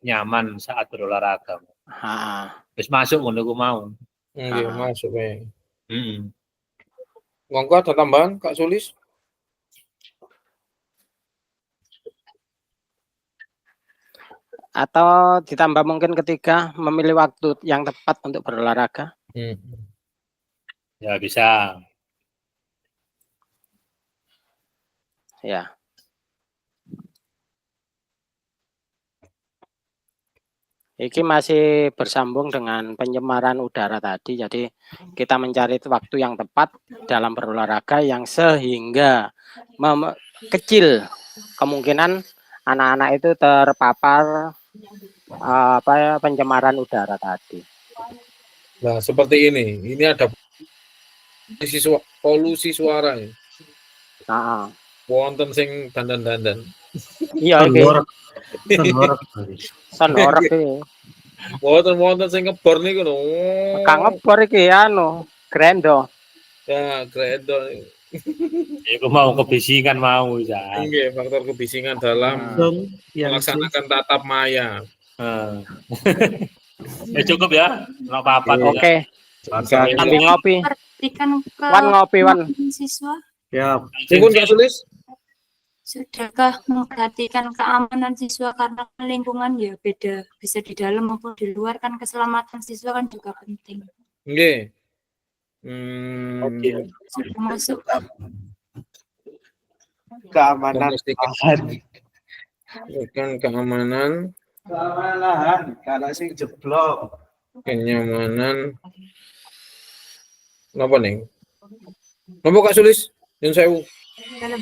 nyaman saat berolahraga. Terus masuk ngono ku mau. Nggih, masuk ya. Hmm. Monggo ada tambahan Kak Sulis? Atau ditambah mungkin ketika memilih waktu yang tepat untuk berolahraga. Ya bisa. Ya. Iki masih bersambung dengan pencemaran udara tadi. Jadi kita mencari waktu yang tepat dalam berolahraga yang sehingga kecil kemungkinan anak-anak itu terpapar pencemaran udara tadi. Nah, seperti ini. Ini ada polusi suara ya. Nah, Wonten sing dandan-dandan. iya iki. Sonorek iki. Wonten sing ngebor niku lho. Kang ngebor iki anu, grendo. Ya, kredo. Iku mau kebisingan mau ya. Nggih, faktor kebisingan dalam melaksanakan tatap maya. Cukup ya. Enggak apa-apa. Oke. Sambil ngopi. Perhatikan ke Wan ngopi wan. siswa. Ya, Sipun Kak Sulis? Sudahkah memperhatikan keamanan siswa karena lingkungan ya beda, bisa di dalam maupun di luar, kan keselamatan siswa kan juga penting. Nggih. Sudah masuk keamanan. Bukan keamanan, Karena sing jeblok. kenyamanan. Napa nih? Napa Kak Sulis? Yang saya dalam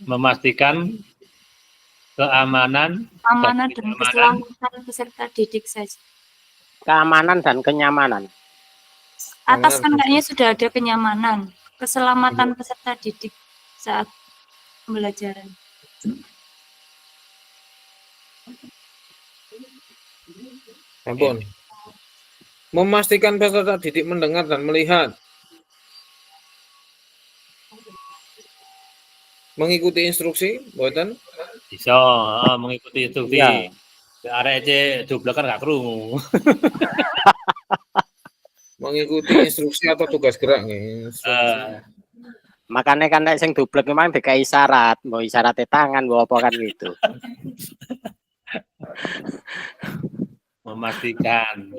memastikan keamanan dan keselamatan peserta didik saja. Keamanan dan kenyamanan. Atas kan kayaknya sudah ada kenyamanan, keselamatan peserta didik saat pembelajaran. Ampun. Memastikan peserta didik mendengar dan melihat. Mengikuti instruksi, mboten? bisa mengikuti instruksi. Ya. Arek aja double kan gak krungu. Mengikuti instruksi atau tugas gerak nih. Makanya kan sing dublek memang dikai isyarat, mau isyarat tangan, mau apa kan gitu. Memastikan.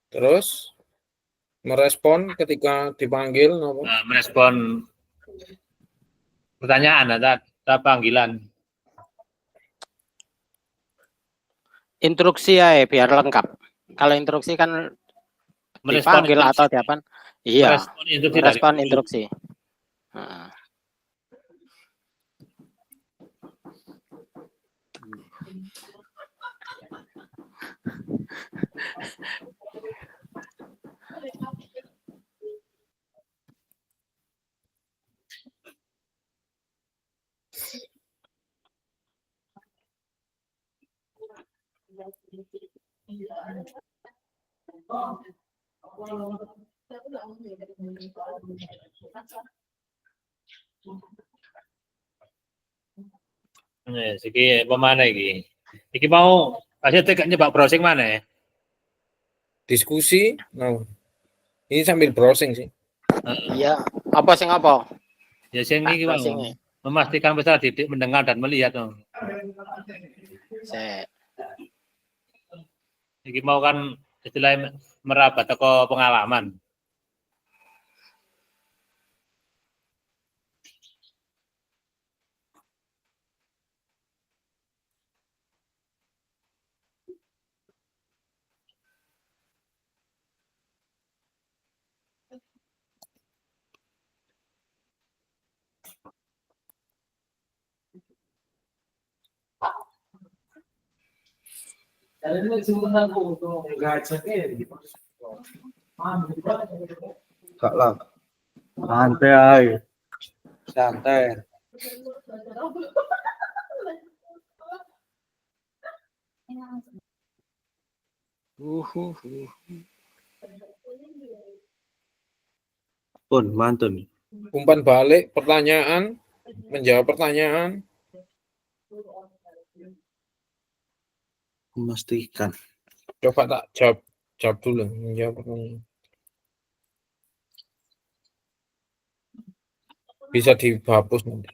Terus merespon ketika dipanggil, Merespon pertanyaan atau panggilan. Instruksi ya biar lengkap. Kalau instruksi kan dipanggil atau diapain? Iya. Merespon instruksi. Nah. Iki pemana iki? Iki mau aja teknya Pak browsing mana ya? Diskusi. Nah, ini sambil browsing sih. Iya, apa sing apa? Ya sing iki mau memastikan peserta didik mendengar dan melihat. Iki mau kan istilahnya merabat teko pengalaman. Enggak lah. Santai. Santai. Pun mantun. Umpan balik, pertanyaan, menjawab pertanyaan. Memastikan. Coba tak jawab dulu, menjawab pertanyaan. Bisa dihapus nanti.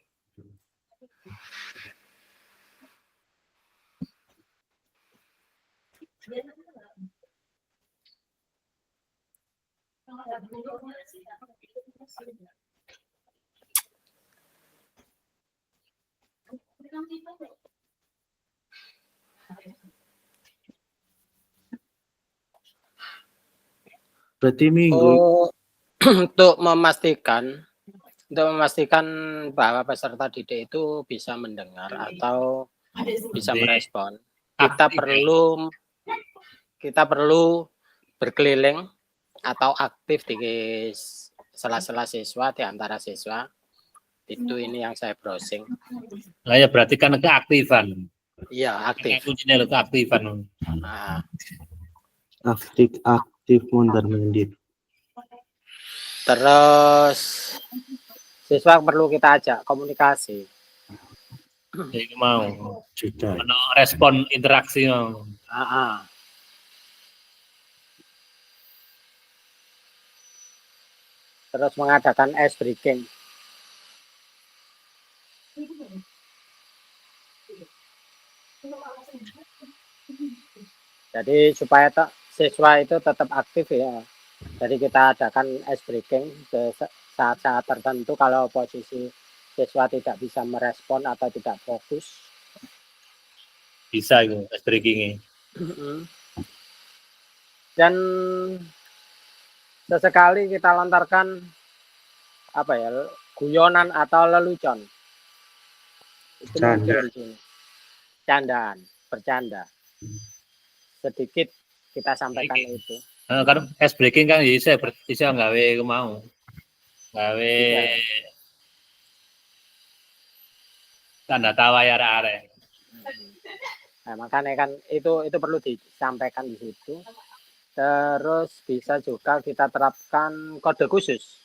Berarti minggu Oh, untuk memastikan bahwa peserta didik itu bisa mendengar atau bisa merespon, kita perlu berkeliling atau aktif di sela-sela siswa, di antara siswa. Itu ini yang saya browsing. Nah, ya berarti kan keaktifan. Iya, aktif. Kuncinya lo keaktifan. Nah, aktif mondar mandir. terus siswa perlu kita ajak komunikasi. Jadi mau Sudah. respon interaksi mau. Terus mengadakan ice breaking. Jadi supaya siswa itu tetap aktif ya. Jadi kita adakan ice breaking ke saat-saat tertentu kalau posisi siswa tidak bisa merespon atau tidak fokus. Bisa itu ice breaking-nya. Dan sesekali kita lontarkan apa ya, guyonan atau lelucon. Itu muncul di sini. Candaan, bercanda. Sedikit kita sampaikan itu. Kan ice breaking kan bisa nggawe mau. Gawe tanda tawa ya arek. Nah, makanya kan itu perlu disampaikan di situ. Terus bisa juga kita terapkan kode khusus.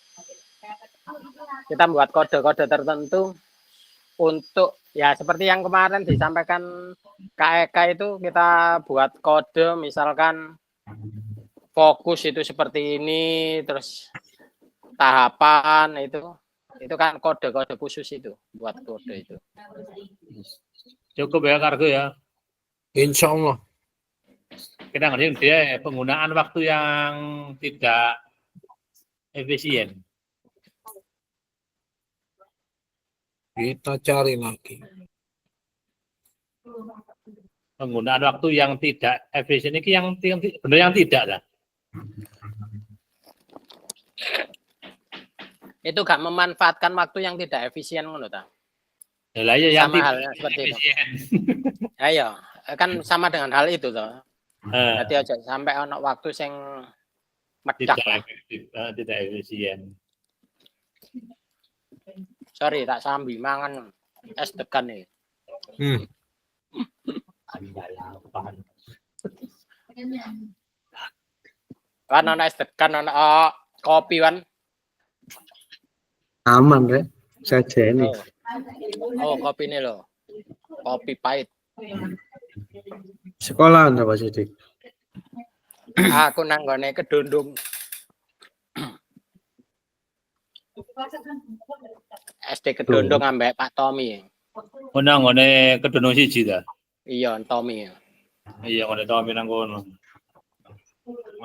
Kita buat kode-kode tertentu untuk ya seperti yang kemarin disampaikan KEK itu, kita buat kode misalkan fokus itu seperti ini, terus tahapan itu kan kode-kode khusus itu, buat kode itu. Cukup ya Kargo ya. Insya Allah. Kita ngerti dia penggunaan waktu yang tidak efisien. Kita cari lagi. Penggunaan waktu yang tidak efisien ini yang benar yang tidak lah. Itu gak memanfaatkan waktu yang tidak efisien menurut saya. Ya, yang sama tidak halnya seperti efisien. Itu. Ayo, kan sama dengan hal itu toh. Berarti aja sampai ono waktu sing medak lah. Tidak efisien. Sorry, tak sambil mangan es degan nih. Kan ono es degan, ono kopi kan. Aman ya, saja ini. Oh, kopi ini loh. Kopi pahit. Sekolah Anda Pak Sidik? Aku nanggone Kedundung. SD Kedundung ambek Pak Tommy. Oh nanggone Kedundung siji ta? Iya, Tommy. Iya, ngene Tommy nang kono.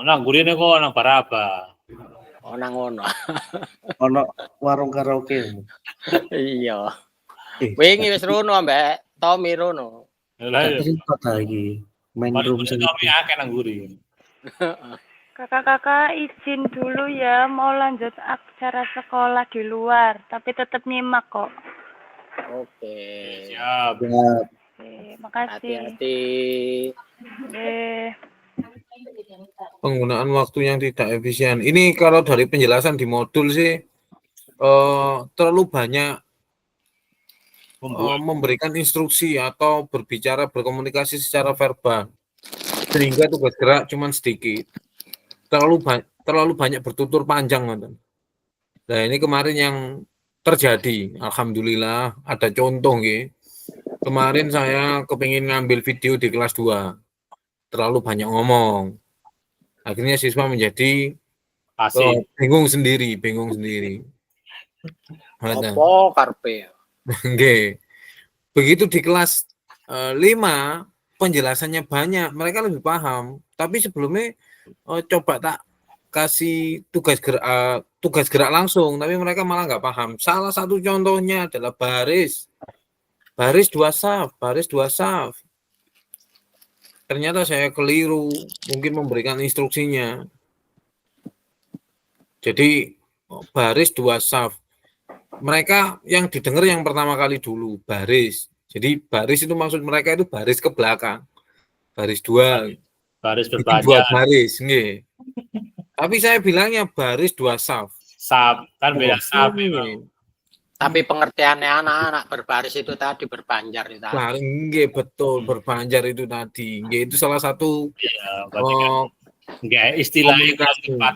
Nang gurine kok nang Baraba. Oh nang ngono. Ono warung karaoke. Iya. Wingi wis rono ambek Tommy rono. Lah iya. Cerita lagi. Main room sendiri. Tommy akeh nang guri. Kakak-kakak izin dulu ya, mau lanjut acara sekolah di luar, tapi tetap nyimak kok. Oke. Siap. Oke, makasih. Hati-hati. Penggunaan waktu yang tidak efisien. Ini kalau dari penjelasan di modul sih terlalu banyak memberikan instruksi atau berbicara, berkomunikasi secara verbal, sehingga tugas gerak cuma sedikit. Terlalu banyak bertutur panjang, Nah, ini kemarin yang terjadi, alhamdulillah ada contoh nggih. Kemarin saya kepingin ngambil video di kelas 2, terlalu banyak ngomong. Akhirnya siswa menjadi Pasif. bingung sendiri. Ada. Apa karpe? Nggih. Begitu di kelas 5 penjelasannya banyak, mereka lebih paham. Tapi sebelumnya coba tak kasih tugas gerak langsung, tapi mereka malah nggak paham. Salah satu contohnya adalah baris 2 saf. Ternyata saya keliru, mungkin memberikan instruksinya. Jadi baris 2 saf. Mereka yang didengar yang pertama kali dulu baris. Jadi baris itu maksud mereka itu baris ke belakang. Baris 2. Baris Bikin 2 berpanjang. baris, nggih. Tapi saya bilangnya baris 2 saf. Saf, kan beda saf memang. Tapi pengertiannya anak-anak berbaris itu tadi berpanjar itu tadi. Nah, nggih betul berpanjar itu tadi. Nggih itu salah satu Iya, berarti kan nggak istilah yang tepat.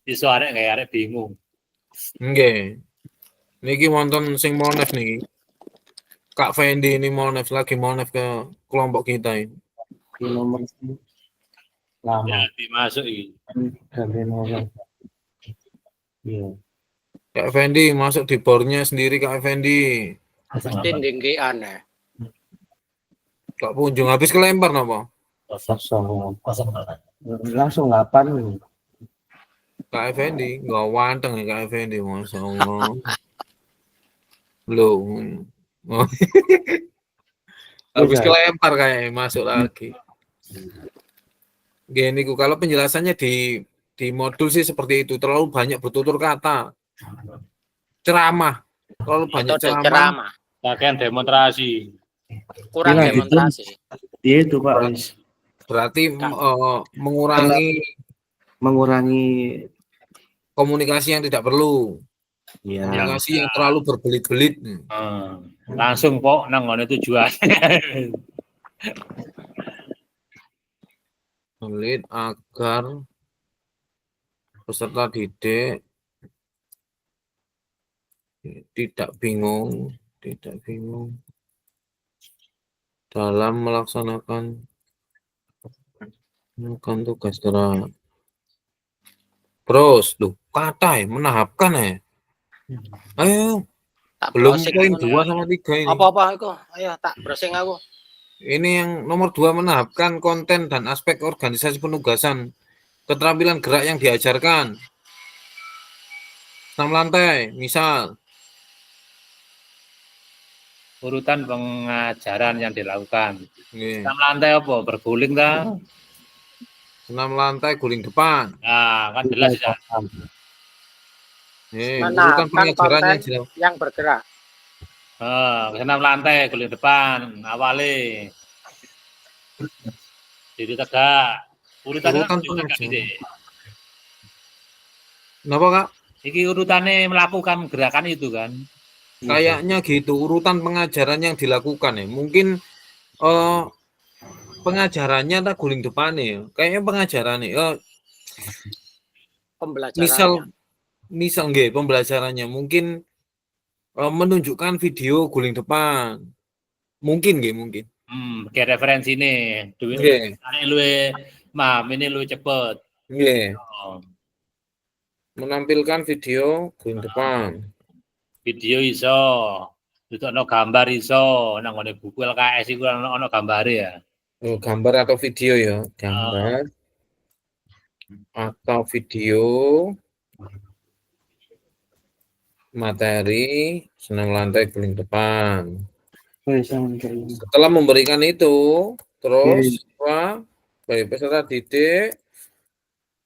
Iso arek nggak arek bingung. Nggih. Niki wonten sing monef niki. Kak Fendi ini monef lagi monef ke kelompok kita ini. Di nomor lama. Ya, dimasuk ini. Ganti nomor. Iya. Kak Fendi masuk di bornya sendiri Kak Fendi. Mesti tinggian ya. Kak Punjung habis kelempar napa? Kosong. Langsung 8. Kak Fendi nggak wanteng ya Kak Fendi, Masya Allah. Loh. Habis kelempar kayaknya masuk lagi. Gini kalau penjelasannya di modul sih seperti itu, terlalu banyak bertutur kata. Ceramah. Terlalu banyak ceramah. Pakaian demonstrasi. Kurang Iya, demonstrasi. Iya itu Pak. Berarti mengurangi komunikasi yang tidak perlu. Iya. Komunikasi yang terlalu berbelit-belit. Langsung kok nang ngono tujuan. Belit agar peserta didik tidak bingung dalam melaksanakan tugas gerak. Terus, kata menahapkan ya. Ayo, Tak belum browsing poin aku 2 sama 3 ini. Apa-apa aku? Ayo tak browsing aku. Ini yang nomor 2 menahapkan konten dan aspek organisasi penugasan, keterampilan gerak yang diajarkan. 6 lantai, misal. Urutan pengajaran yang dilakukan. Nih. 6 lantai apa? Berguling dah. 6 lantai guling depan. Nah, kan jelas ya. Mana kan konten yang bergerak. 6 lantai guling depan awalnya. Jadi tegak. Urutan pengajaran. Kenapa Kak? Iki urutannya melakukan gerakan itu kan. Kayaknya gitu, urutan pengajaran yang dilakukan ya. Mungkin pengajarannya tak guling depan ya. Kayaknya pengajarannya. Pembelajarannya. Misal nggih pembelajarannya mungkin menunjukkan video guling depan. Mungkin. Kayak referensi ini. Nggih. Ini lu cepet. Nggih. Menampilkan video guling depan. Video iso, itu ono gambar iso, nang ngene buku LKS iku ono gambare ya. Gambar atau video ya, gambar atau video materi senam lantai guling depan. Setelah memberikan itu, terus peserta didik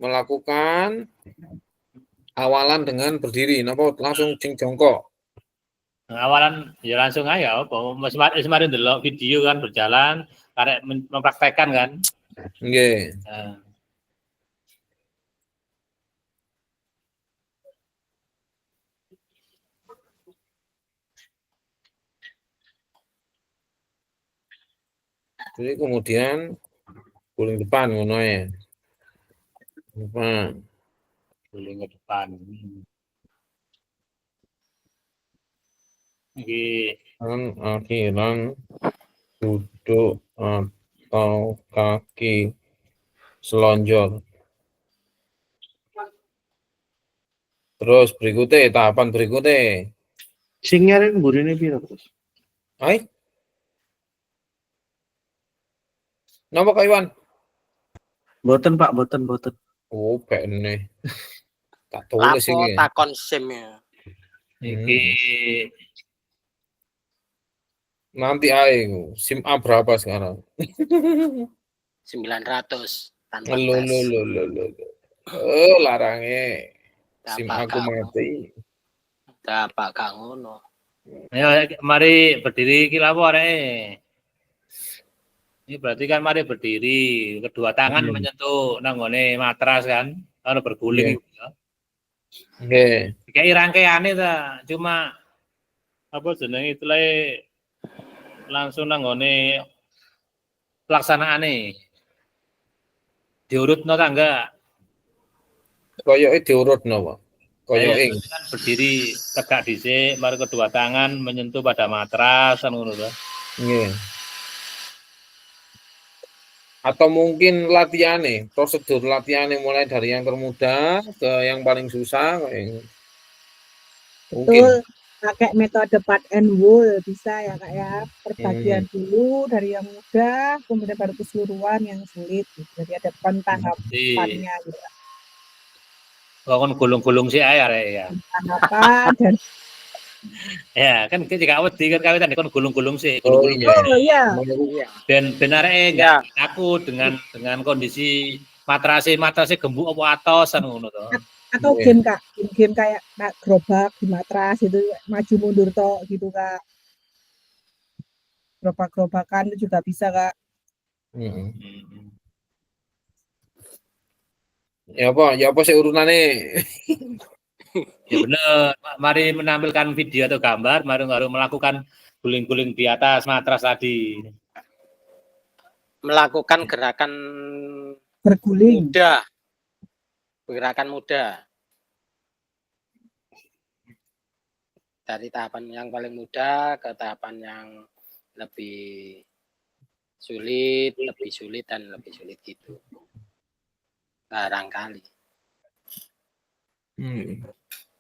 melakukan awalan dengan berdiri, langsung jongkok. Awalan ya langsung aja apa kemarin delok video kan berjalan karek mempraktekkan kan. Nggih. Jadi kemudian guling depan ngono ya. Depan. Guling ke depan. Iki akhiran duduk atau kaki selonjor. Terus berikutnya, tahapan berikutnya. Sing nyaring mburine piro, Terus? Hai. Napa Kak Iwan? Mboten, Pak, mboten. Oh, bene. Tak tulis Lapo iki. takon SIM ya. iki Nanti ae SIM A berapa sekarang? 900 tanpa Lo. tes. Oh, larangnya. SIM Dapat aku mati. Dapat gak ngono. ayo mari berdiri iki lapo areke. Ini berarti kan mari berdiri, kedua tangan menyentuh nanggone matras kan, kalau berguling gitu. Nggih. Kayak rangkaiane ta, cuma apa jenenge istilahnya langsung nanggone pelaksanaane. Diurutno ta enggak? Koyoke diurutno, Pak. Koyoke. Kan berdiri tegak dhisik, mari kedua tangan menyentuh pada matras kan ngono to. Nggih. Atau mungkin latihannya, prosedur latihannya mulai dari yang termudah ke yang paling susah. Mungkin. Betul, pakai metode part and whole bisa ya Kak ya. Perbagian dulu dari yang mudah, kemudian baru keseluruhan yang sulit. Jadi ada pentahapannya gitu. Kon gulung-gulung sih ae arek ya. Tahapan dan Ya, kan ketika wedi kan kawitan kon gulung-gulung sih, Oh gulung-gulung. iya. iya. Ben areke enggak takut dengan kondisi matrase gembuk apa atos kan ngono to. Atau game Kak, game kayak gerobak di matras itu maju mundur tok gitu Kak. Gerobak-gerobakan itu juga bisa Kak. Ya apa sih urunannya? Ya benar, mari menampilkan video atau gambar, mari melakukan guling-guling di atas matras tadi. Melakukan gerakan Berguling. mudah. Gerakan mudah. Dari tahapan yang paling mudah ke tahapan yang lebih sulit, dan lebih sulit gitu. Barangkali.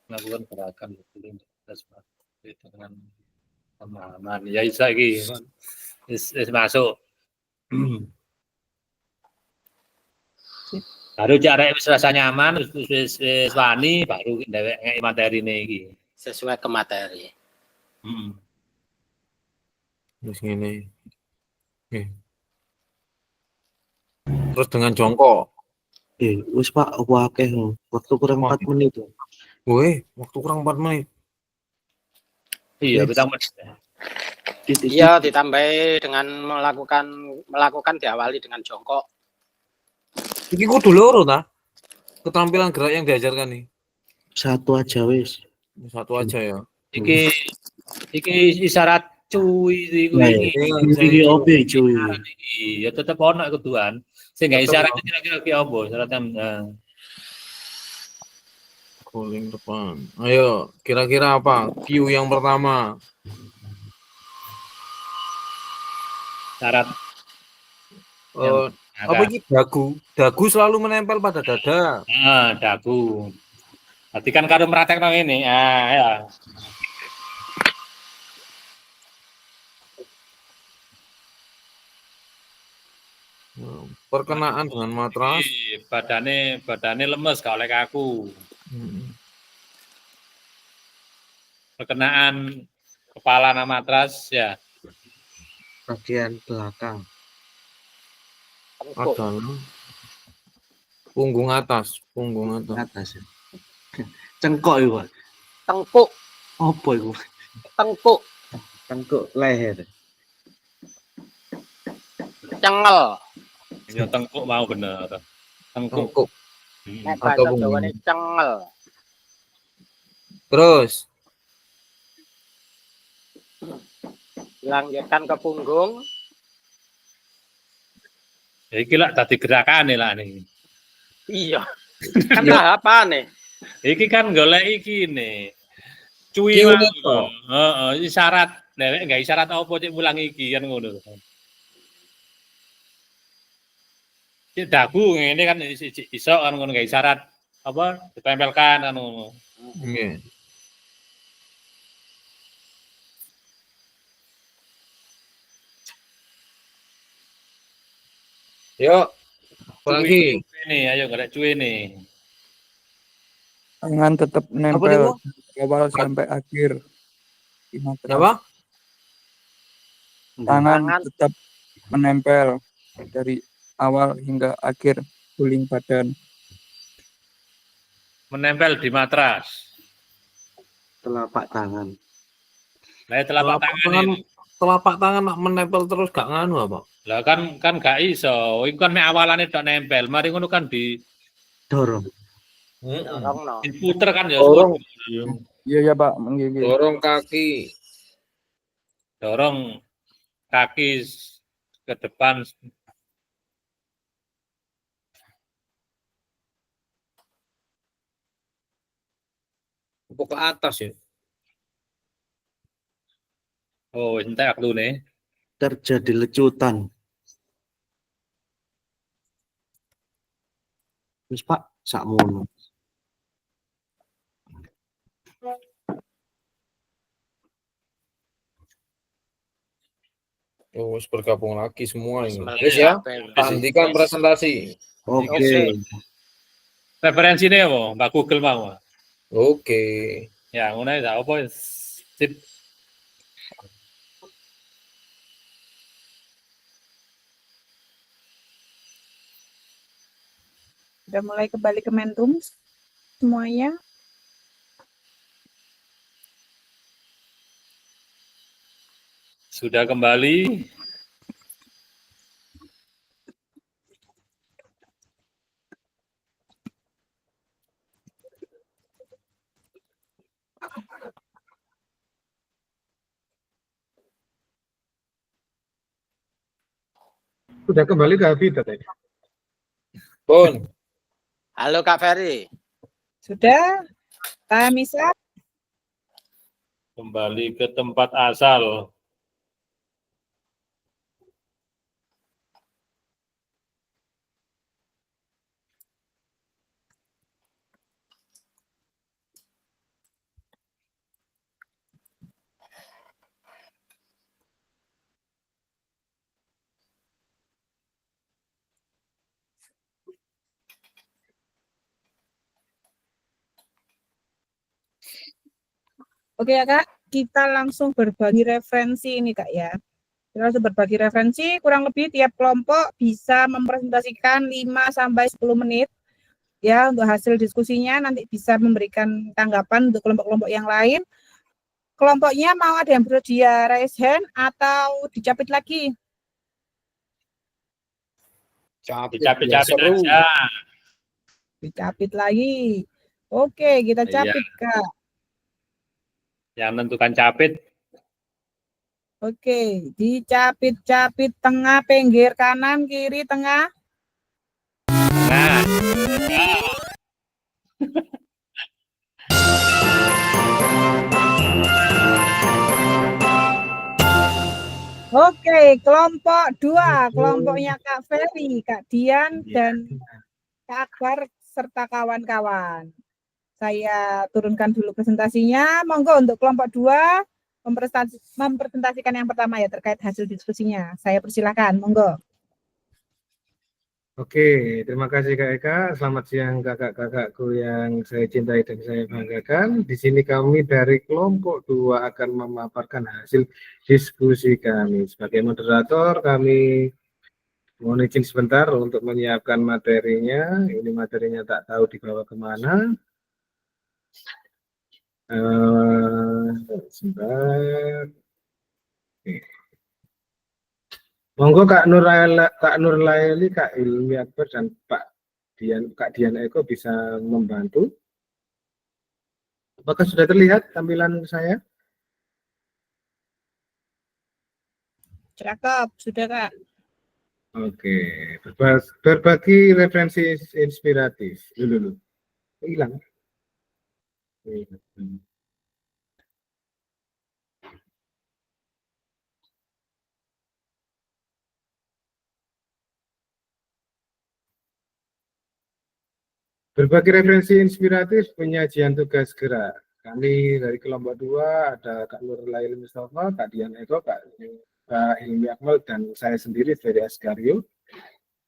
Melakukan gerakan guling dengan pemahaman. Ya isa iki. Wis masuk. Baru cara wis rasa nyaman, wis wani baru dhewek ngeki materine iki. Sesuai ke materi. Terus gini. Terus dengan jongkok. Wis Pak, akeh waktu kurang 4 menit. Woi, waktu kurang 4 menit. Iya, kita Iya, ditambahi dengan melakukan diawali dengan jongkok. Iki kudu loro ta? Keterampilan gerak yang diajarkan nih. Satu aja wis. Satu aja ya. Iki isyarat cuy iku Iki opo cuy? Iya, tetep ono keduan. Sing gak isyarat kira-kira ki opo? Syaratan guling depan. Ayo, kira-kira apa? Q yang pertama. Syarat apa ini dagu? Dagu selalu menempel pada dada. Dagu. Berarti kan karo meratekno ini. Ya. Perkenaan dengan matras. Badane lemes gak oleh kaku. Perkenaan kepala na matras ya. Bagian belakang. Adalah punggung atas. Cengkok itu, Pak. Tengkuk. Apa itu? Tengkuk leher. Cengel. Ya tengkuk mau bener. Tengkuk. Nek bahasa Jawane cengel. Terus Lanjutkan ke punggung. Iki lak dadi gerakane lah nih. Iya. Kan tahapane. Iki kan golek iki nih. Cuy Ki mah. ulet tok. Heeh, isyarat. Nek enggak isyarat apa cek mulang iki kan ngono. Cek dagu ngene kan iso kan ngono enggak isyarat apa ditempelkan kan ngono. Nggih. Yuk, apalagi Ini ayo golek cuy nih. Tangan tetap apa nempel niku? dari awal sampai akhir di matras. Apa? Tangan tetap menempel dari awal hingga akhir guling badan. Menempel di matras. Telapak tangan. Nah, telapak tangan ini. Telapak tangan nak menempel terus gak nganu apa? Lah kan gak iso. Iku kan mek awalane tok nempel. Mari ngono kan Dorong. diputer kan ya. Dorong. Iya ya Pak, menggigit. Dorong kaki. Dorong kaki ke depan. Apa ke atas ya? Oh, entek aku nih. Terjadi lecutan. Wis Pak, sakmono. Oh, wis bergabung lagi semua ini. Wis ya, hentikan presentasi. Oke. Referensinya apa? Mbak Google mau. Oke. Ya, ngono ya apa? Sip. Sudah mulai kembali ke Mentum semuanya. Sudah kembali. Sudah kembali ke habitat ya? Pun. Halo Kak Ferry. Sudah? Kak Misa? Kembali ke tempat asal. Oke ya Kak, kita langsung berbagi referensi ini Kak ya. Kita langsung berbagi referensi, kurang lebih tiap kelompok bisa mempresentasikan 5-10 menit ya untuk hasil diskusinya, nanti bisa memberikan tanggapan untuk kelompok-kelompok yang lain. Kelompoknya mau ada yang bersedia raise hand atau dicapit lagi? Dicapit aja. Dicapit lagi. Oke, kita Iya. capit Kak. Yang menentukan capit. Oke, dicapit-capit tengah, pinggir, kanan, kiri, tengah. Nah. Oke, kelompok 2, kelompoknya Kak Ferry, Kak Dian, dan Kak Akbar, serta kawan-kawan. Saya turunkan dulu presentasinya. Monggo untuk kelompok 2, mempresentasikan yang pertama ya terkait hasil diskusinya. Saya persilakan, monggo. Oke, terima kasih Kak Eka. Selamat siang kakak-kakakku yang saya cintai dan saya banggakan. Di sini kami dari kelompok 2 akan memaparkan hasil diskusi kami. Sebagai moderator, kami mohon izin sebentar untuk menyiapkan materinya. Ini materinya tak tahu dibawa kemana. Sebentar. Oke. Monggo Kak Nurlaili, Kak Ilmi Akbar, dan Kak Dian Eko bisa membantu. Apakah sudah terlihat tampilan saya? Cakep, sudah Kak. Oke, berbagi referensi inspiratif. Dulu. Hilang. Berbagi referensi inspiratif penyajian tugas gerak. Kami dari kelompok 2 ada Kak Nur Lail Mustafa, Kak Dian Eko, Kak Hilmi Akmal, dan saya sendiri dari Asgario.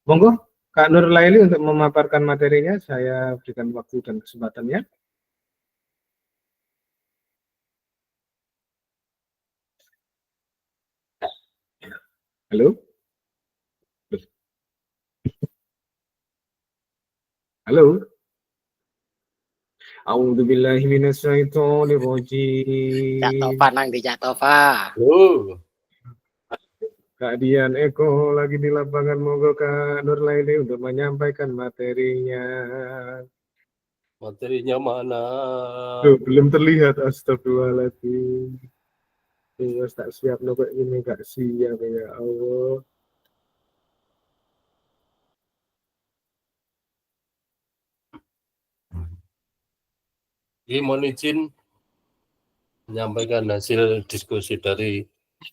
Monggo Kak Nur Laili untuk memaparkan materinya, saya berikan waktu dan kesempatannya. Halo? Halo? A'udzubillahi minasyaitonirrajim. Cak Tova nang di Cak Tova. Kak Dian Eko lagi di lapangan, monggo Kak Nur Laili untuk menyampaikan materinya. Materinya mana? Tuh, belum terlihat, astagfirullahaladzim. Iya, tak siap no kayak ini, gak siap ya Allah. Ini mohon izin menyampaikan hasil diskusi dari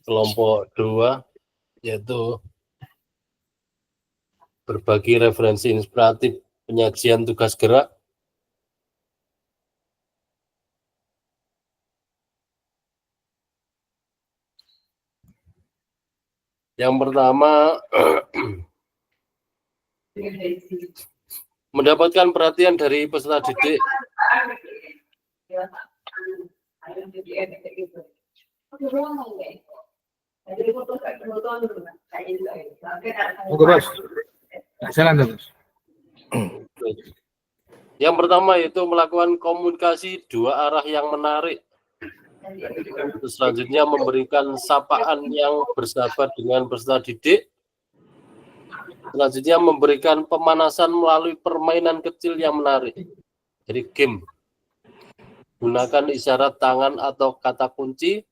kelompok 2, yaitu berbagi referensi inspiratif penyajian tugas gerak. Yang pertama, mendapatkan perhatian dari peserta didik. Monggo Bos. Jalan terus. Yang pertama yaitu melakukan komunikasi dua arah yang menarik. Selanjutnya memberikan sapaan yang bersahabat dengan peserta didik. Selanjutnya memberikan pemanasan melalui permainan kecil yang menarik. Jadi game. Gunakan isyarat tangan atau kata kunci.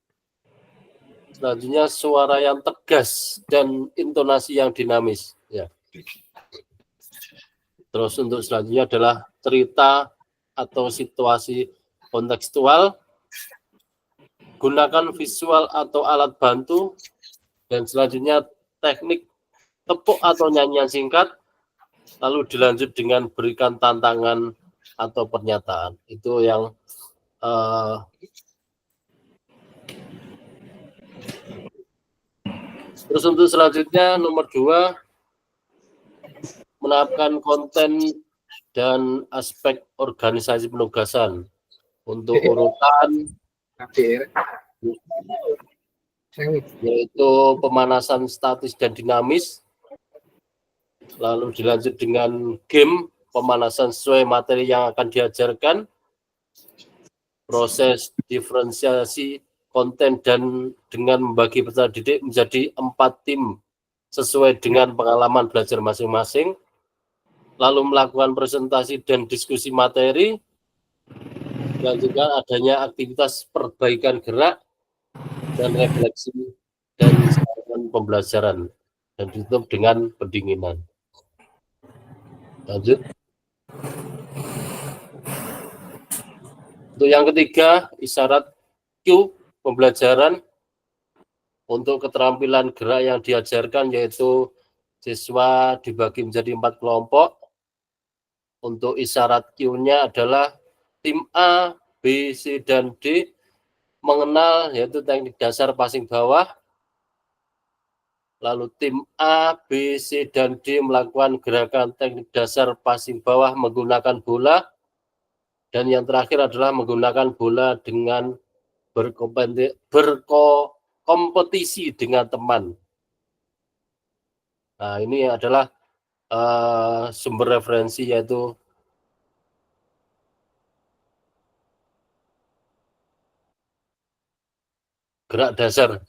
Selanjutnya suara yang tegas dan intonasi yang dinamis. Ya. Terus untuk selanjutnya adalah cerita atau situasi kontekstual. Gunakan visual atau alat bantu. Dan selanjutnya teknik tepuk atau nyanyian singkat. Lalu dilanjut dengan berikan tantangan atau pernyataan. Itu yang terus untuk selanjutnya nomor 2, menerapkan konten dan aspek organisasi penugasan. Untuk urutan yaitu pemanasan statis dan dinamis, lalu dilanjut dengan game, pemanasan sesuai materi yang akan diajarkan, proses diferensiasi konten dan dengan membagi peserta didik menjadi 4 tim sesuai dengan pengalaman belajar masing-masing, lalu melakukan presentasi dan diskusi materi, dilanjutkan adanya aktivitas perbaikan gerak dan refleksi dan saran pembelajaran, dan ditutup dengan pendinginan. Lanjut. Untuk yang ketiga, isyarat Q pembelajaran. Untuk keterampilan gerak yang diajarkan yaitu siswa dibagi menjadi 4 kelompok. Untuk isyarat Q-nya adalah tim A, B, C, dan D mengenal yaitu teknik dasar passing bawah. Lalu tim A, B, C, dan D melakukan gerakan teknik dasar passing bawah menggunakan bola. Dan yang terakhir adalah menggunakan bola dengan berkompetisi dengan teman. Nah, ini adalah sumber referensi yaitu gerak dasar.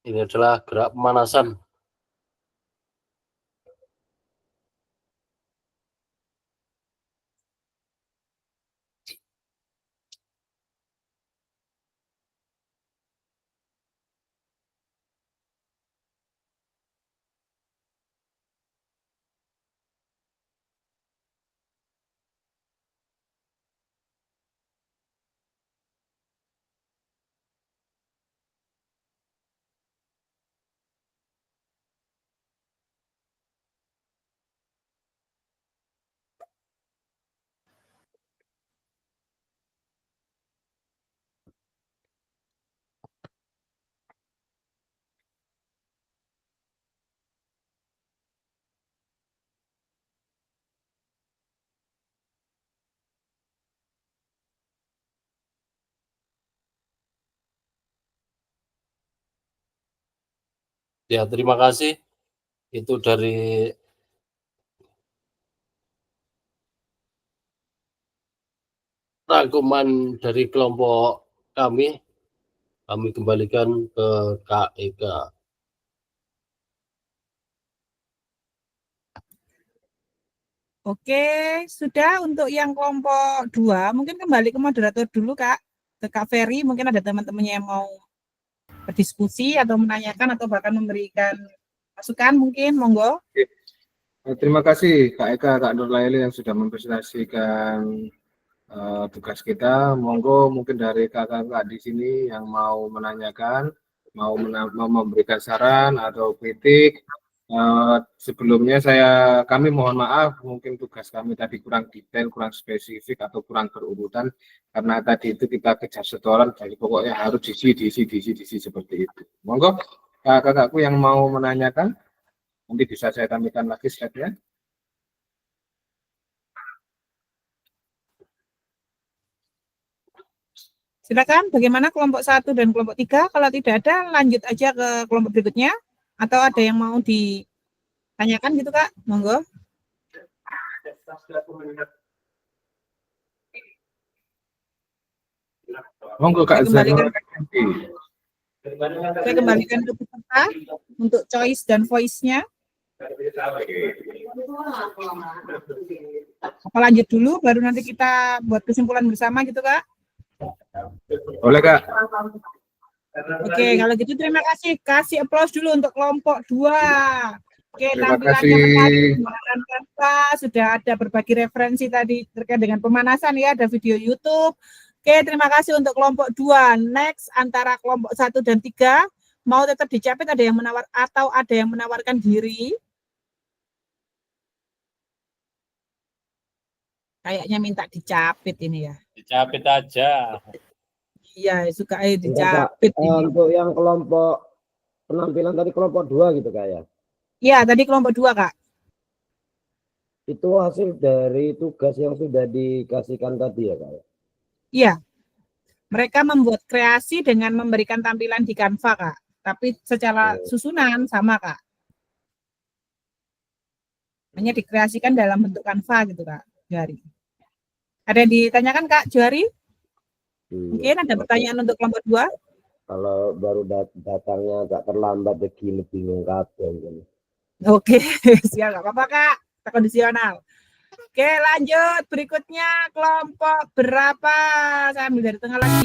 Ini adalah gerak pemanasan. Ya, terima kasih. Itu dari rangkuman dari kelompok kami. Kami kembalikan ke Kak Eka. Oke, sudah untuk yang kelompok 2, mungkin kembali ke moderator dulu Kak, ke Kak Ferry, mungkin ada teman-temannya yang mau berdiskusi atau menanyakan atau bahkan memberikan masukan mungkin, monggo. Terima kasih Kak Eka, Kak Nurlaili yang sudah mempresentasikan tugas kita. Monggo mungkin dari kakak-kakak di sini yang mau menanyakan, mau memberikan saran atau kritik. Sebelumnya kami mohon maaf, mungkin tugas kami tadi kurang detail, kurang spesifik atau kurang berurutan karena tadi itu kita kejar setoran, jadi pokoknya harus diisi seperti itu. Monggo kakak-kakakku yang mau menanyakan, nanti bisa saya tampilkan lagi slide-nya. Silakan, bagaimana kelompok 1 dan kelompok 3? Kalau tidak ada, lanjut aja ke kelompok berikutnya. Atau ada yang mau ditanyakan gitu Kak? Monggo. Monggo Kak Zainul. Saya kembalikan ke peserta untuk choice dan voice-nya. Apa lanjut dulu, baru nanti kita buat kesimpulan bersama gitu Kak? Boleh Kak. Oke, kalau gitu terima kasih. Kasih applause dulu untuk kelompok 2. Oke, Terima tampilannya kasih. menarik, menggunakan Canva, sudah ada berbagi referensi tadi terkait dengan pemanasan ya, ada video YouTube. Oke, terima kasih untuk kelompok 2. Next, antara kelompok 1 dan 3, mau tetap dicapit ada yang menawarkan diri? Kayaknya minta dicapit ini ya. Dicapit aja. Iya, suka dicapit. Untuk yang kelompok penampilan tadi kelompok 2 gitu Kak ya? Iya, tadi kelompok 2 Kak. Itu hasil dari tugas yang sudah dikasihkan tadi ya Kak? Iya. Mereka membuat kreasi dengan memberikan tampilan di Canva Kak. Tapi secara susunan sama Kak. Hanya dikreasikan dalam bentuk Canva gitu Kak, Johari. Ada yang ditanyakan Kak Johari? Mungkin ada pertanyaan untuk kelompok 2? Kalau baru datangnya agak terlambat begini bingung kabeh. Oke, siap nggak apa-apa Kak, kita kondisional. Oke, lanjut berikutnya kelompok berapa? Saya ambil dari tengah lagi.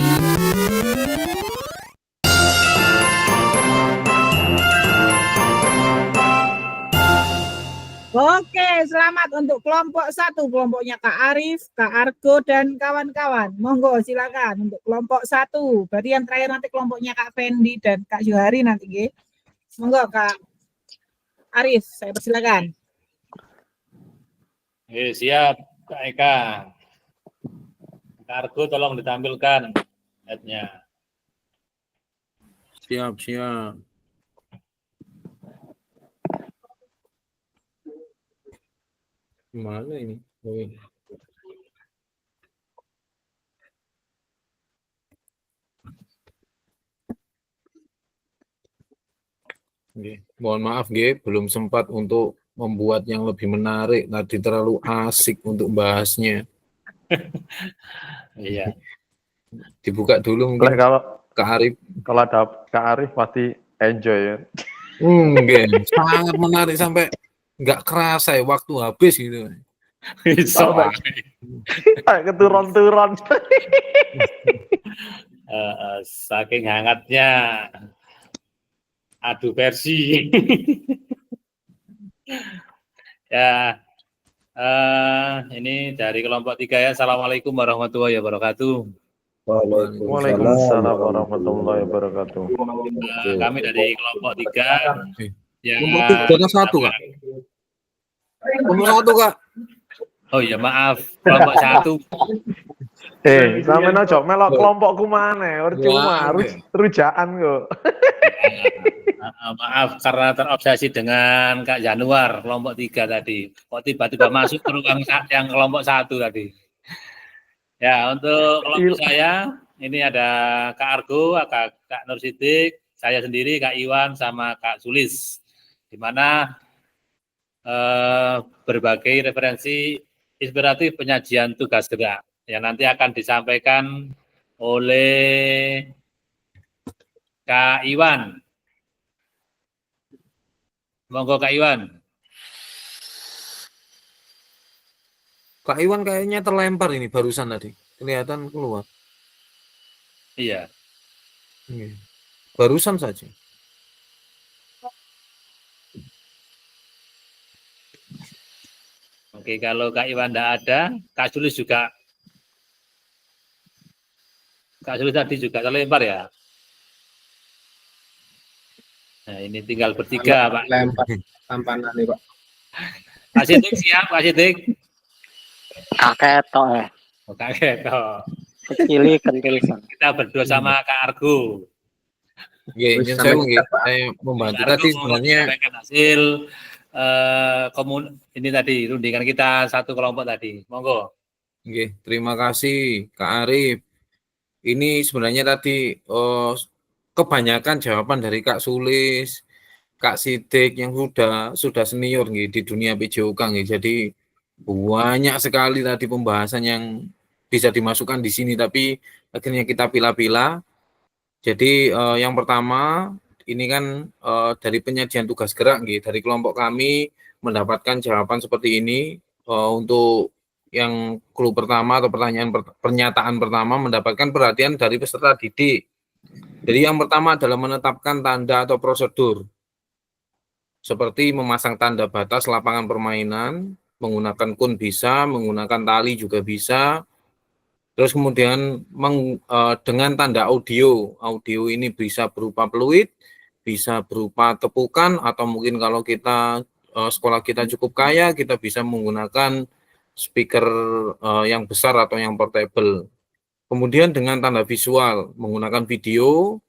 Oke, selamat untuk kelompok 1, kelompoknya Kak Arif, Kak Argo, dan kawan-kawan. Monggo silakan untuk kelompok 1. Berarti yang terakhir nanti kelompoknya Kak Fendi dan Kak Johari nanti. Nggih. Monggo Kak Arif, saya persilakan. Siap, Kak Eka. Kak Argo tolong ditampilkan head-nya. Siap, siap. Mana ini? Oh, ini. Mohon maaf, belum sempat untuk membuat yang lebih menarik. Tadi terlalu asik untuk bahasnya. Iya. Dibuka dulu mungkin kalau Kak Arif. Kalau ada Kak Arif pasti enjoy ya. Sangat menarik sampai nggak kerasa ya waktu habis gitu. Keturun-turun. Saking hangatnya adu versi. Ya, ini dari kelompok 3 ya. Assalamualaikum warahmatullahi wabarakatuh. Waalaikumsalam warahmatullahi wabarakatuh. Kami dari kelompok 3. Ya, kelompok 1 Kak. Kelompok 1 Kak. Oh ya maaf, kelompok 1. Sampeyan aja melok kelompokku maneh, percuma, rujaan kok. Maaf karena terobsesi dengan Kak Januar kelompok 3 tadi. Kok tiba-tiba masuk ke ruang yang kelompok 1 tadi. Ya, untuk kelompok saya ini ada Kak Argo, Kak Nur Sidik, saya sendiri, Kak Iwan, sama Kak Sulis, di mana berbagai referensi inspiratif penyajian tugas gerak yang nanti akan disampaikan oleh Kak Iwan. Monggo Kak Iwan. Kak Iwan kayaknya terlempar ini barusan tadi. Kelihatan keluar. Iya. Barusan saja. Oke, kalau Kak Iwan tidak ada, Kak Sulis juga. Kak Sulis tadi juga terlempar ya. Nah, ini tinggal bertiga, Pak. Lempar tampanan nih, Pak. Pak Sidik siap, Pak Sidik. Kakek toh Kakek toh. Kecili kentil. Kita berdua sama Kak Argo. Nggih, saya membantu tadi sebenarnya hasil ini tadi rundingan kita satu kelompok tadi. Monggo. Nggih, terima kasih Kak Arif. Ini sebenarnya tadi kebanyakan jawaban dari Kak Sulis, Kak Sidik yang sudah senior nggih di dunia PJOK nggih. Jadi banyak sekali tadi pembahasan yang bisa dimasukkan di sini, tapi akhirnya kita pilah-pilah. Jadi yang pertama ini kan dari penyajian tugas gerak nggih, dari kelompok kami mendapatkan jawaban seperti ini. Untuk yang clue pertama atau pernyataan pertama mendapatkan perhatian dari peserta didik. Jadi yang pertama adalah menetapkan tanda atau prosedur seperti memasang tanda batas lapangan permainan, menggunakan kun bisa, menggunakan tali juga bisa. Terus kemudian dengan tanda audio ini bisa berupa peluit, bisa berupa tepukan, atau mungkin kalau kita sekolah kita cukup kaya, kita bisa menggunakan speaker yang besar atau yang portable. Kemudian dengan tanda visual, menggunakan video,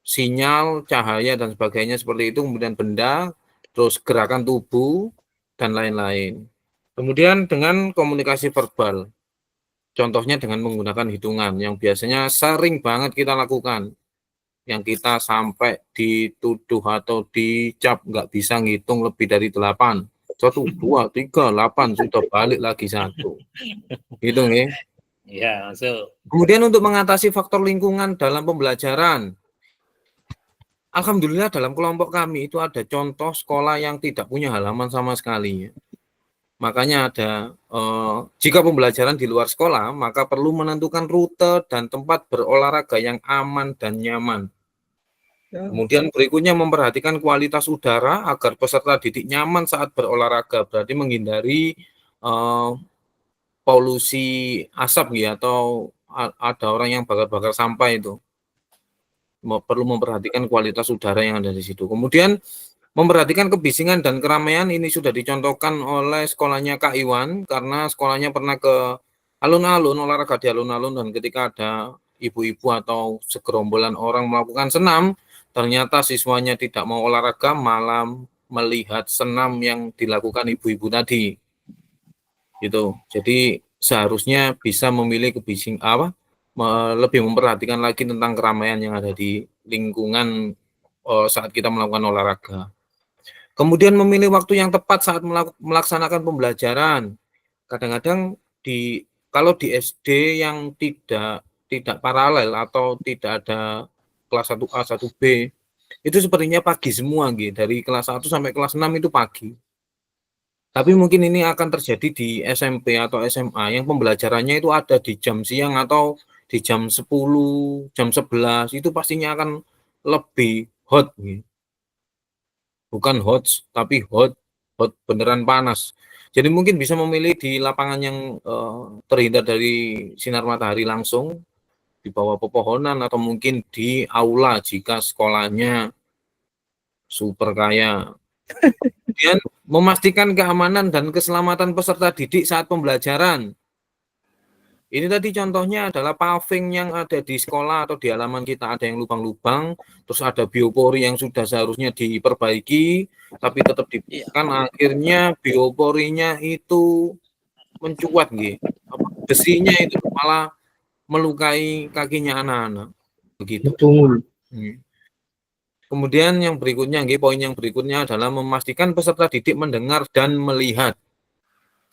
sinyal, cahaya, dan sebagainya seperti itu, kemudian benda, terus gerakan tubuh, dan lain-lain. Kemudian dengan komunikasi verbal, contohnya dengan menggunakan hitungan yang biasanya sering banget kita lakukan, yang kita sampai dituduh atau dicap nggak bisa ngitung lebih dari 8. 1, 2, 3, 8, sudah balik lagi 1. Gitu nih. Iya, masuk. Kemudian untuk mengatasi faktor lingkungan dalam pembelajaran, alhamdulillah dalam kelompok kami itu ada contoh sekolah yang tidak punya halaman sama sekali. Makanya ada, jika pembelajaran di luar sekolah, maka perlu menentukan rute dan tempat berolahraga yang aman dan nyaman. Kemudian berikutnya memperhatikan kualitas udara agar peserta didik nyaman saat berolahraga, berarti menghindari polusi asap ya, atau ada orang yang bakar-bakar sampah itu. Perlu memperhatikan kualitas udara yang ada di situ. Kemudian memperhatikan kebisingan dan keramaian ini sudah dicontohkan oleh sekolahnya Kak Iwan, karena sekolahnya pernah ke alun-alun, olahraga di alun-alun, dan ketika ada ibu-ibu atau segerombolan orang melakukan senam, ternyata siswanya tidak mau olahraga, malah melihat senam yang dilakukan ibu-ibu tadi. Gitu. Jadi seharusnya bisa memilih lebih memperhatikan lagi tentang keramaian yang ada di lingkungan saat kita melakukan olahraga. Kemudian memilih waktu yang tepat saat melaksanakan pembelajaran. Kadang-kadang kalau di SD yang tidak paralel atau tidak ada kelas 1A, 1B, itu sepertinya pagi semua gitu. Dari kelas 1 sampai kelas 6 itu pagi. Tapi mungkin ini akan terjadi di SMP atau SMA yang pembelajarannya itu ada di jam siang atau di jam 10, jam 11, itu pastinya akan lebih hot gitu. Bukan hot, tapi hot beneran panas. Jadi mungkin bisa memilih di lapangan yang terhindar dari sinar matahari langsung, di bawah pepohonan, atau mungkin di aula jika sekolahnya super kaya. Kemudian memastikan keamanan dan keselamatan peserta didik saat pembelajaran. Ini tadi contohnya adalah paving yang ada di sekolah atau di halaman kita, ada yang lubang-lubang, terus ada biopori yang sudah seharusnya diperbaiki, tapi tetap dibiarkan, akhirnya bioporinya itu mencuat, besinya itu malah melukai kakinya anak-anak. Begitu. Kemudian yang berikutnya, poin yang berikutnya adalah memastikan peserta didik mendengar dan melihat.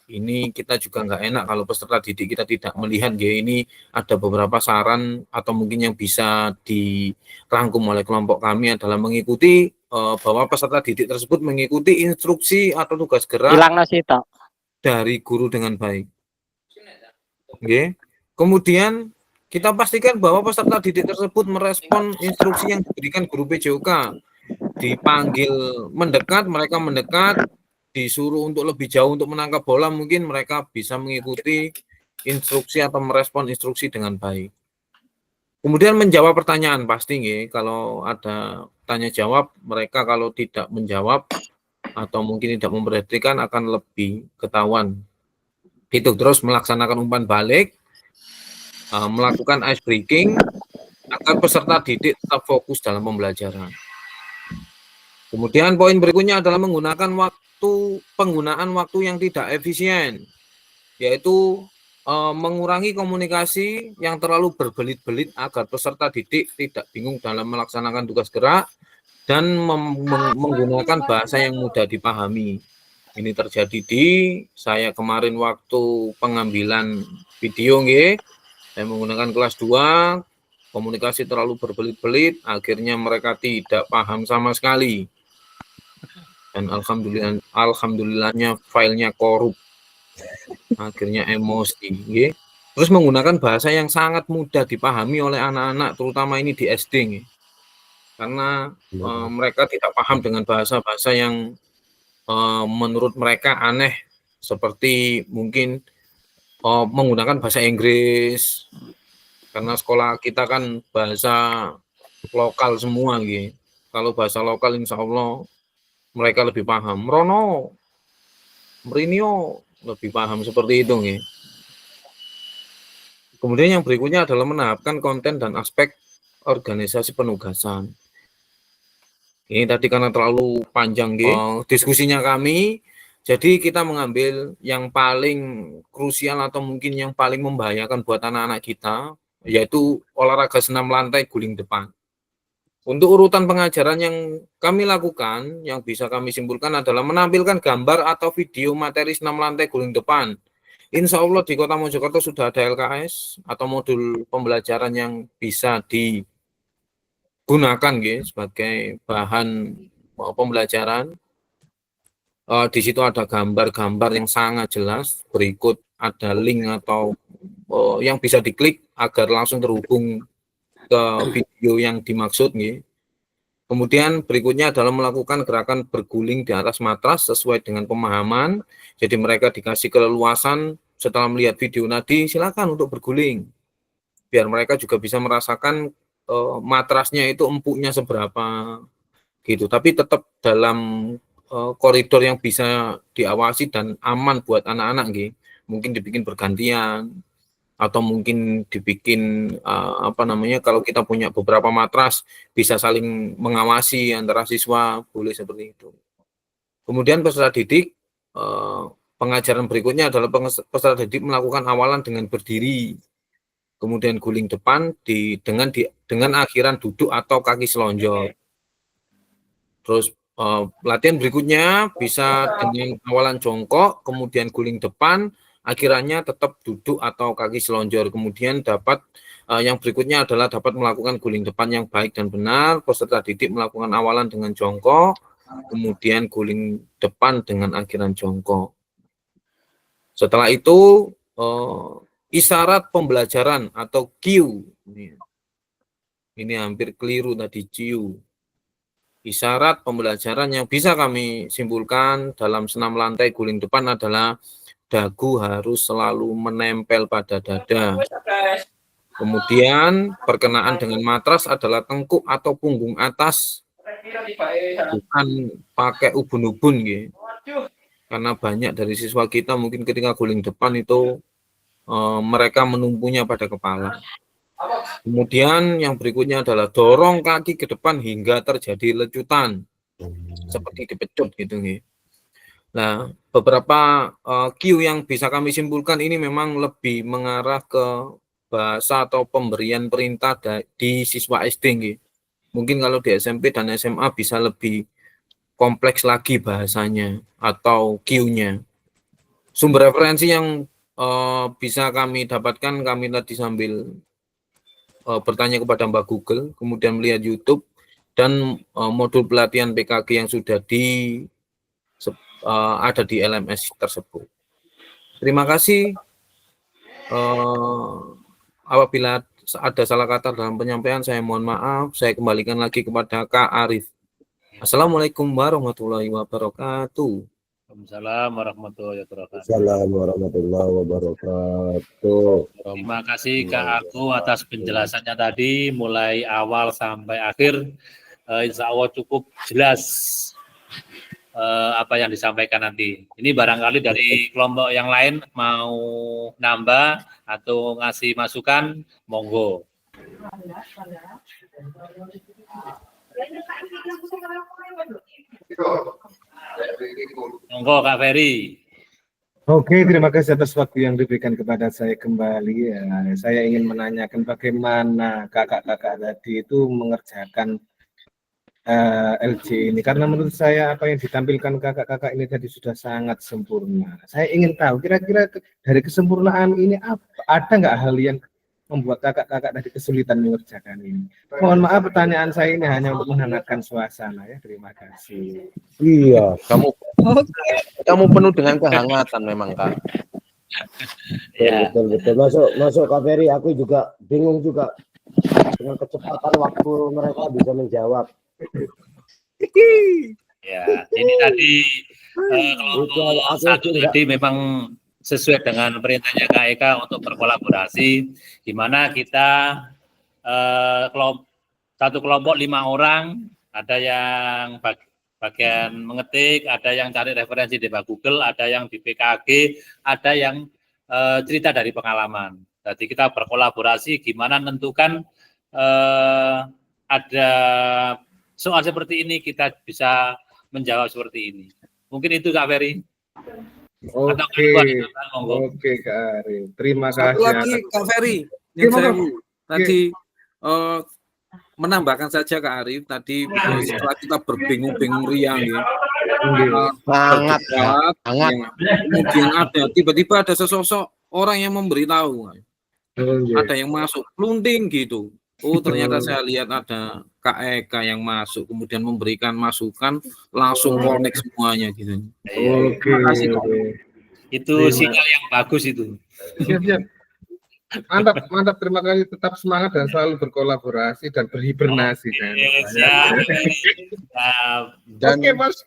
Ini kita juga nggak enak kalau peserta didik kita tidak melihat. Ini ada beberapa saran atau mungkin yang bisa dirangkum oleh kelompok kami adalah mengikuti bahwa peserta didik tersebut mengikuti instruksi atau tugas gerak dari guru dengan baik. Kemudian kita pastikan bahwa peserta didik tersebut merespon instruksi yang diberikan guru PJOK. Dipanggil mendekat, mereka mendekat, disuruh untuk lebih jauh untuk menangkap bola, mungkin mereka bisa mengikuti instruksi atau merespon instruksi dengan baik. Kemudian menjawab pertanyaan pasti, kalau ada tanya jawab, mereka kalau tidak menjawab atau mungkin tidak memperhatikan akan lebih ketahuan. Itu terus melaksanakan umpan balik, melakukan ice breaking agar peserta didik tetap fokus dalam pembelajaran. Kemudian poin berikutnya adalah menggunakan penggunaan waktu yang tidak efisien, yaitu mengurangi komunikasi yang terlalu berbelit-belit agar peserta didik tidak bingung dalam melaksanakan tugas gerak dan menggunakan bahasa yang mudah dipahami. Ini terjadi di saya kemarin waktu pengambilan video, saya menggunakan kelas 2, komunikasi terlalu berbelit-belit, akhirnya mereka tidak paham sama sekali. Dan alhamdulillahnya filenya korup. Akhirnya emosi. Terus menggunakan bahasa yang sangat mudah dipahami oleh anak-anak, terutama ini di SD. Karena mereka tidak paham dengan bahasa-bahasa yang menurut mereka aneh, seperti mungkin menggunakan bahasa Inggris, karena sekolah kita kan bahasa lokal semua. Kalau bahasa lokal insya Allah mereka lebih paham. Rono, Merinio, lebih paham seperti itu. Kemudian yang berikutnya adalah menahapkan konten dan aspek organisasi penugasan. Ini tadi karena terlalu panjang diskusinya kami, jadi kita mengambil yang paling krusial atau mungkin yang paling membahayakan buat anak-anak kita, yaitu olahraga senam lantai guling depan. Untuk urutan pengajaran yang kami lakukan, yang bisa kami simpulkan adalah menampilkan gambar atau video materi senam lantai guling depan. Insya Allah di Kota Mojokerto sudah ada LKS atau modul pembelajaran yang bisa digunakan sebagai bahan pembelajaran. Di situ ada gambar-gambar yang sangat jelas. Berikut ada link atau yang bisa diklik agar langsung terhubung ke video yang dimaksud. Kemudian berikutnya adalah melakukan gerakan berguling di atas matras sesuai dengan pemahaman. Jadi mereka dikasih keleluasan setelah melihat video tadi, silakan untuk berguling. Biar mereka juga bisa merasakan matrasnya itu empuknya seberapa gitu. Tapi tetap dalam koridor yang bisa diawasi dan aman buat anak-anak. Mungkin dibikin bergantian atau mungkin dibikin kalau kita punya beberapa matras bisa saling mengawasi antara siswa, boleh seperti itu. Kemudian peserta didik, pengajaran berikutnya adalah peserta didik melakukan awalan dengan berdiri, kemudian guling depan dengan akhiran duduk atau kaki selonjor. Terus latihan berikutnya bisa dengan awalan jongkok, kemudian guling depan, akhirannya tetap duduk atau kaki selonjor. Kemudian yang berikutnya adalah dapat melakukan guling depan yang baik dan benar. Peserta didik melakukan awalan dengan jongkok, kemudian guling depan dengan akhiran jongkok. Setelah itu isyarat pembelajaran atau cue. Ini hampir keliru tadi, cue. Isyarat pembelajaran yang bisa kami simpulkan dalam senam lantai guling depan adalah dagu harus selalu menempel pada dada. Kemudian perkenaan dengan matras adalah tengkuk atau punggung atas, bukan pakai ubun-ubun. Karena banyak dari siswa kita mungkin ketika guling depan itu mereka menumpunya pada kepala. Kemudian yang berikutnya adalah dorong kaki ke depan hingga terjadi lecutan, seperti dipecut gitu. Nah, beberapa cue yang bisa kami simpulkan ini memang lebih mengarah ke bahasa atau pemberian perintah di siswa SD. Mungkin kalau di SMP dan SMA bisa lebih kompleks lagi bahasanya atau Q-nya. Sumber referensi yang bisa kami dapatkan, kami tadi sambil bertanya kepada Mbak Google, kemudian melihat YouTube, dan modul pelatihan PKG yang sudah ada di LMS tersebut. Terima kasih. Apabila ada salah kata dalam penyampaian, saya mohon maaf. Saya kembalikan lagi kepada Kak Arif. Assalamualaikum warahmatullahi wabarakatuh. Waalaikumsalam warahmatullahi wabarakatuh. Assalamualaikum warahmatullahi wabarakatuh. Terima kasih Kak Aku atas penjelasannya tadi mulai awal sampai akhir. Insya Allah cukup jelas apa yang disampaikan nanti. Ini barangkali dari kelompok yang lain mau nambah atau ngasih masukan, monggo. Monggo Kak Ferry. Oke, terima kasih atas waktu yang diberikan kepada saya kembali. Ya, saya ingin menanyakan bagaimana kakak-kakak tadi itu mengerjakan LJ ini, karena menurut saya apa yang ditampilkan kakak-kakak ini tadi sudah sangat sempurna. Saya ingin tahu kira-kira dari kesempurnaan ini ada nggak hal yang membuat kakak-kakak tadi kesulitan mengerjakan ini. Mohon maaf, pertanyaan saya ini hanya untuk menghangatkan suasana ya. Terima kasih. Iya. Kamu penuh dengan kehangatan memang, Kak. Ya. Betul. Masuk Kak Ferry, aku juga bingung juga dengan kecepatan waktu mereka bisa menjawab. Ya, ini tadi kelompok satu tadi memang sesuai dengan perintahnya Kak Eka untuk berkolaborasi, di mana kita satu kelompok 5 orang, ada yang bagian mengetik, ada yang cari referensi di Google, ada yang di PKG, ada yang cerita dari pengalaman. Jadi kita berkolaborasi gimana menentukan ada soal seperti ini kita bisa menjawab seperti ini. Mungkin itu Kak Ferry. Oke Kak Arif. Terima kasih. Satu lagi Kak Ferry, yang saya tadi menambahkan saja Kak Arif tadi setelah kita berbingung-bingung riang ya. Sangat. Kemudian ada tiba-tiba ada sesosok orang yang memberitahu. Ada yang masuk pelunting gitu. Oh, ternyata saya lihat ada Kak Eka yang masuk, kemudian memberikan masukan, langsung connect semuanya gitu. Terima kasih. Itu sinyal yang bagus itu. Siap. Mantap. Terima kasih. Tetap semangat dan selalu berkolaborasi dan berhibernasi. Dan Oke, Mas.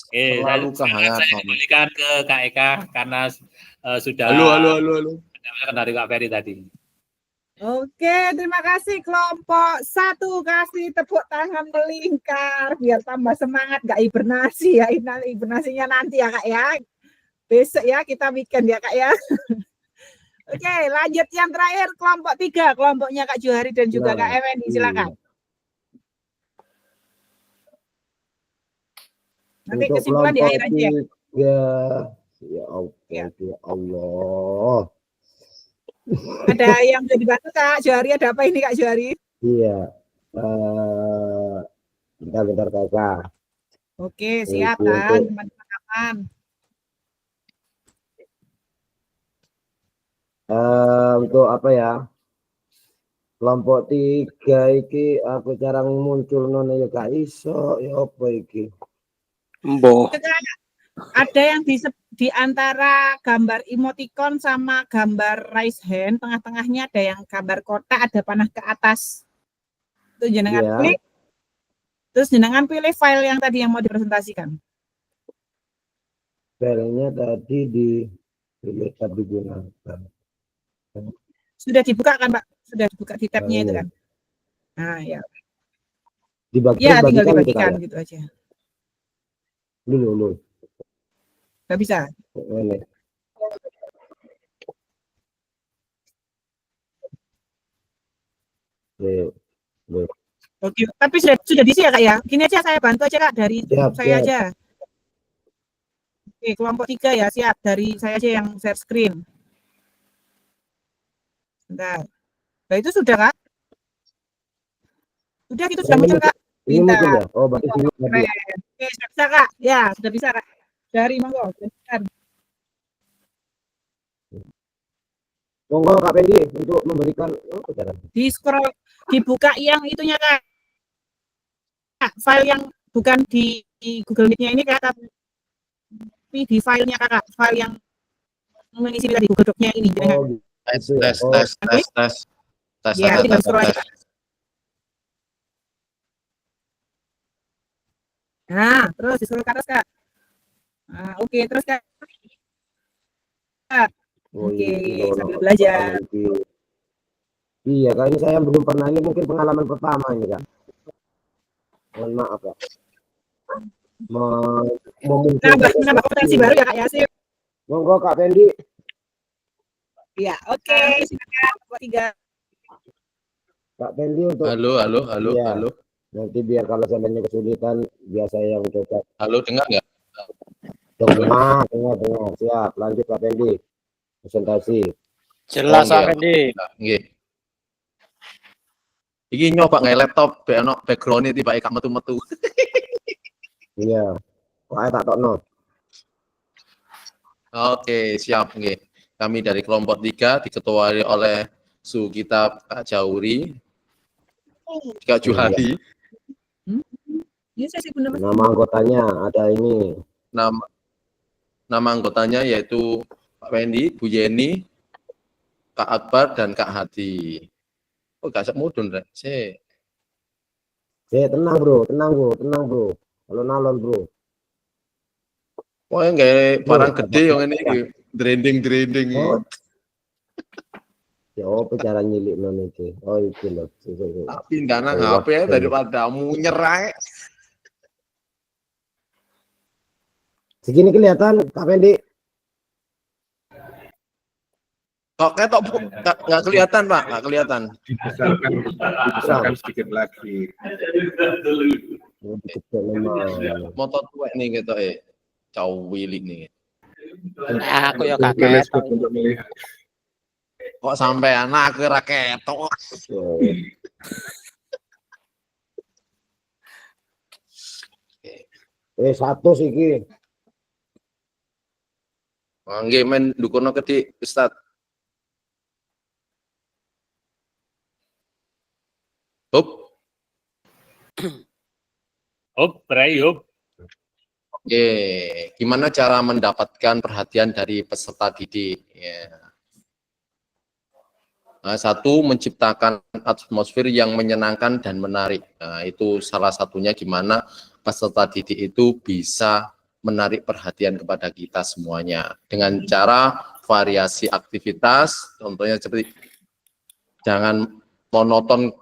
Selalu kehangatan. Saya kembalikan ke Kak Eka karena sudah Halo. dari Kak Ferry tadi. Oke, terima kasih kelompok 1, kasih tepuk tangan melingkar biar tambah semangat, gak hibernasi ya. Hibernasinya nanti ya Kak ya. Besok ya kita weekend ya Kak ya. Oke, lanjut yang terakhir kelompok 3, kelompoknya Kak Johari dan juga Kak Effendi, silakan. Nanti Untuk kesimpulan di akhir aja. Ya Allah. Ada yang bisa dibantu Kak Johari, ada apa ini Kak Johari? Iya. Bentar Kakak. Oke, siap kan teman-teman. Untuk apa ya? Kelompok 3 iki aku jarang muncul nona ya gak iso ya apa iki. Mboh. Ada yang di antara gambar emoticon sama gambar raise hand, tengah-tengahnya ada yang gambar kotak, ada panah ke atas. Itu jenengan klik. Terus jenengan pilih file yang tadi yang mau dipresentasikan. Filenya tadi digunakan. Sudah dibuka kan Pak? Sudah dibuka di tabnya itu kan? Nah ya. Ya tinggal dibagikan gitu aja. Dulu. Gak bisa. Oke, tapi sudah diisi ya Kak ya? Gini aja saya bantu aja Kak dari saya aja. Oke, kelompok 3 ya, siap. Dari saya aja yang share screen. Bentar. Nah itu sudah Kak? Udah gitu sudah muncul Kak. Ini muncul Pintar. ya? Oh, berarti sini tadi. Keren. Oke, sudah bisa Kak. Ya, sudah bisa Kak. Dari monggo. Silakan. Monggo Kak Pendi untuk memberikan cara. Di scroll, dibuka yang itunya Kak. File yang bukan di Google Meet-nya ini Kak, tapi di filenya Kakak, file yang mengisi tadi Google Doc-nya ini. Oh, Tes, gitu ya. tes, Oh, tes, tes, tes. Tes, Ya, tes, tinggal tes, scroll tes. aja. Nah, terus di scroll ke atas Kak. Nah, oke, terus Kak. oh, Oke, ini sambil belajar. Iya, Kak, ini saya belum pernah, ini mungkin pengalaman pertama ini Kak. Mohon maaf Kak. Menambah potensi baru ya Kak ya. Sip. Monggo Kak Pendi. Iya, oke, silakan buat 3. Kak Pendi untuk Halo, halo, halo, Iya. halo. Nanti biar kalau seandainya kesulitan biasa yang coba. Halo, dengar nggak? Dengar. Siap, lanjut Kak Pendi. Presentasi. Jelas Oh, Pak Pendi. Nggih. Iki nyoba nggak laptop, ono background-nya tiba ikan metu-metu. Iya. Kok tak tokno. Oke, siap nggih. Kami dari kelompok 3 diketuai oleh Su kita Kak Jauri, Kak Juhari. Iya, saya sih benar. Nama anggotanya ada ini. Nama anggotanya yaitu Pak Wendy, Bu Yeni, Kak Akbar, dan Kak Hadi. Oh, gak sak mudun, Rek. Tenang bro. Kalau nalon bro. Wah, nggak barang gede yang ini drending. Oh. Ya apa cara nyilik non itu? Oh itu loh. Tapi nggak nang HP ya daripada nyerang. Segini kelihatan Kak Pendi. Kok ketok nggak kelihatan Pak, nggak kelihatan. Dibesarkan sedikit lagi. Motor tua nih gitu cawilik nih. Aku ya kaget. Kok sampai anak ke raketok. Satu sih. Nggih men dukono kedik Ustaz. Hop. Oke, gimana cara mendapatkan perhatian dari peserta didik? Ya. Nah, satu, menciptakan atmosfer yang menyenangkan dan menarik. Nah, itu salah satunya gimana peserta didik itu bisa menarik perhatian kepada kita semuanya. Dengan cara variasi aktivitas, contohnya seperti jangan monoton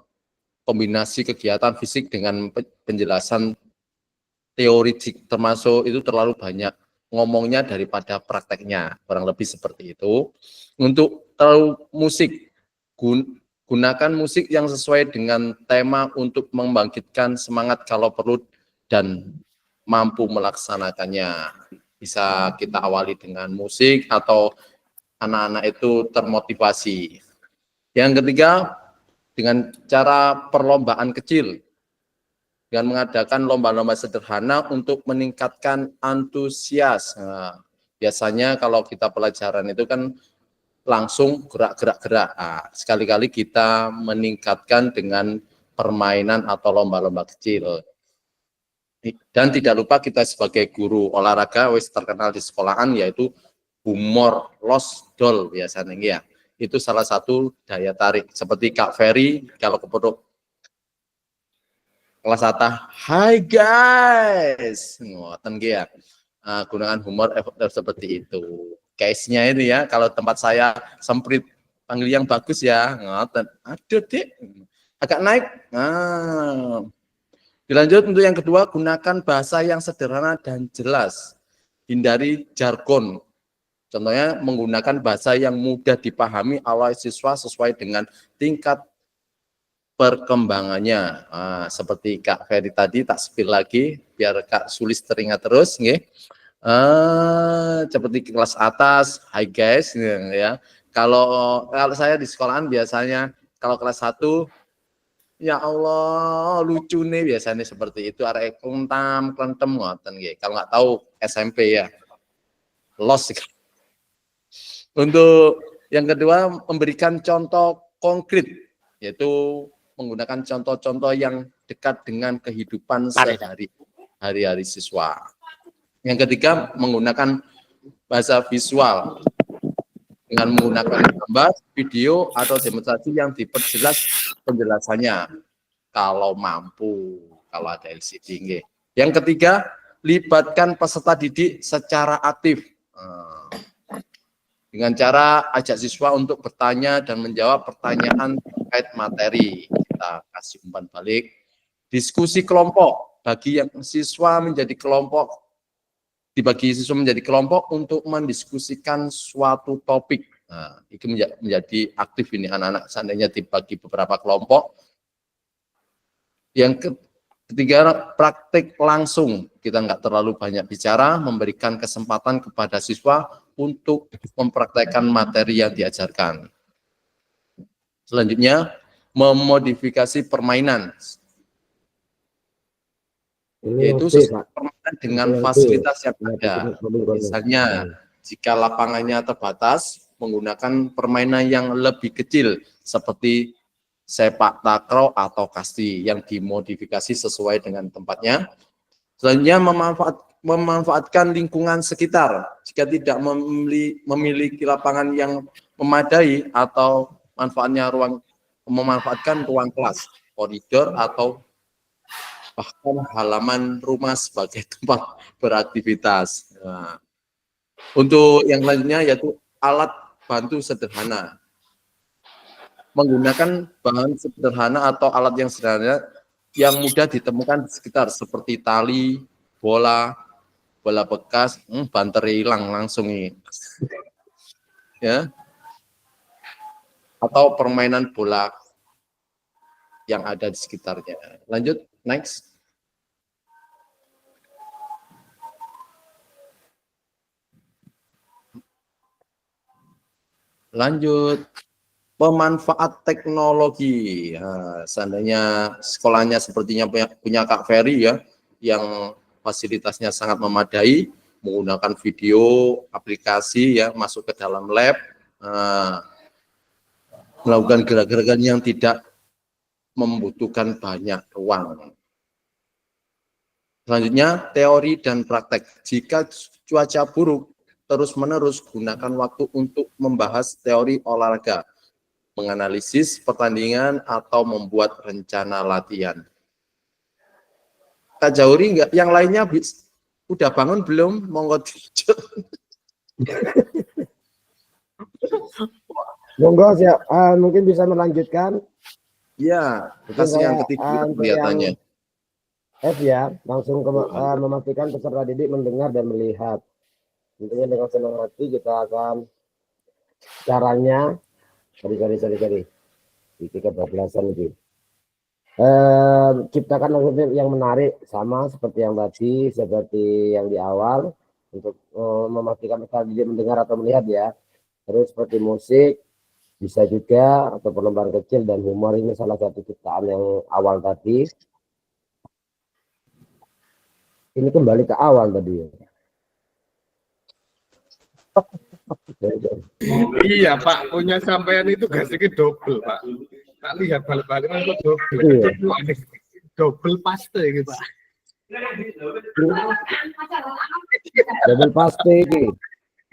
kombinasi kegiatan fisik dengan penjelasan teoretik, termasuk itu terlalu banyak ngomongnya daripada prakteknya, kurang lebih seperti itu. Untuk terlalu musik, gunakan musik yang sesuai dengan tema untuk membangkitkan semangat kalau perlu dan mampu melaksanakannya. Bisa kita awali dengan musik atau anak-anak itu termotivasi. Yang ketiga, dengan cara perlombaan kecil. Dengan mengadakan lomba-lomba sederhana untuk meningkatkan antusias. Nah, biasanya kalau kita pelajaran itu kan langsung gerak. Nah, sekali-kali kita meningkatkan dengan permainan atau lomba-lomba kecil. Dan tidak lupa kita sebagai guru olahraga wis terkenal di sekolahan yaitu humor losdol biasanya ya. Itu salah satu daya tarik. Seperti Kak Ferry kalau kepeduk kelas atas, hai guys, ngoten ya. Gunakan humor seperti itu. Case-nya itu ya, kalau tempat saya semprit panggil yang bagus ya, ngoten. Aduh Dik, agak naik. Nah, dilanjut untuk yang kedua, gunakan bahasa yang sederhana dan jelas. Hindari jargon. Contohnya menggunakan bahasa yang mudah dipahami oleh siswa sesuai dengan tingkat perkembangannya. Nah, seperti Kak Ferry tadi, tak spill lagi biar Kak Sulis teringat terus nggih. Seperti kelas atas, hi guys ya. Kalau saya di sekolahan biasanya kalau kelas 1 Ya Allah, lucu nih biasanya seperti itu. Arek kuntam, klentem ngoten nggih. Kalau nggak tahu SMP ya, los. Untuk yang kedua, memberikan contoh konkret, yaitu menggunakan contoh-contoh yang dekat dengan kehidupan sehari-hari siswa. Yang ketiga, menggunakan bahasa visual dengan menggunakan gambar, video, atau demonstrasi yang diperjelas penjelasannya kalau mampu, kalau ada LCD. Nggih. Yang ketiga, libatkan peserta didik secara aktif dengan cara ajak siswa untuk bertanya dan menjawab pertanyaan terkait materi. Kita kasih umpan balik. Diskusi kelompok bagi yang siswa menjadi kelompok, dibagi siswa menjadi kelompok untuk mendiskusikan suatu topik. Nah, itu menjadi aktif ini anak-anak, seandainya dibagi beberapa kelompok. Yang ketiga, praktik langsung. Kita nggak terlalu banyak bicara, memberikan kesempatan kepada siswa untuk mempraktekkan materi yang diajarkan. Selanjutnya, memodifikasi permainan, yaitu sesuai permainan dengan fasilitas yang ada. Misalnya, jika lapangannya terbatas, menggunakan permainan yang lebih kecil seperti sepak takraw atau kasti yang dimodifikasi sesuai dengan tempatnya. Selanjutnya, memanfaatkan lingkungan sekitar. Jika tidak memiliki lapangan yang memadai atau memanfaatkan ruang kelas, koridor, atau bahkan halaman rumah sebagai tempat beraktivitas. Nah, untuk yang lainnya yaitu alat bantu sederhana. Menggunakan bahan sederhana atau alat yang sederhana yang mudah ditemukan di sekitar seperti tali, bola bekas, banter hilang langsung ini. Ya. Atau permainan bola yang ada di sekitarnya. Lanjut, next. Lanjut, pemanfaat teknologi. Nah, seandainya sekolahnya sepertinya punya Kak Ferry ya, yang fasilitasnya sangat memadai, menggunakan video, aplikasi ya, masuk ke dalam lab, melakukan gerakan yang tidak membutuhkan banyak ruang. Selanjutnya, teori dan praktek. Jika cuaca buruk terus-menerus, gunakan waktu untuk membahas teori olahraga, menganalisis pertandingan, atau membuat rencana latihan. Kak Jauri enggak? Yang lainnya udah bangun belum? Monggo dicucuk. Monggo siap. Mungkin bisa melanjutkan. Ya, kasih yang ketiga kelihatannya. F ya, langsung memastikan peserta didik mendengar dan melihat. Tentunya dengan senang hati kita akan caranya sorry. Ini kebablasan itu. Ciptakan yang menarik sama seperti yang tadi, seperti yang di awal untuk memastikan peserta didik mendengar atau melihat ya. Terus seperti musik bisa juga, atau perlombaan kecil, dan humor ini salah satu ciptaan yang awal tadi. Ini kembali ke awal tadi. Iya Pak, punya sampean itu gasiknya double Pak. Tak lihat balik-balik itu double. Iya. Double paste gitu Pak. Double paste ini.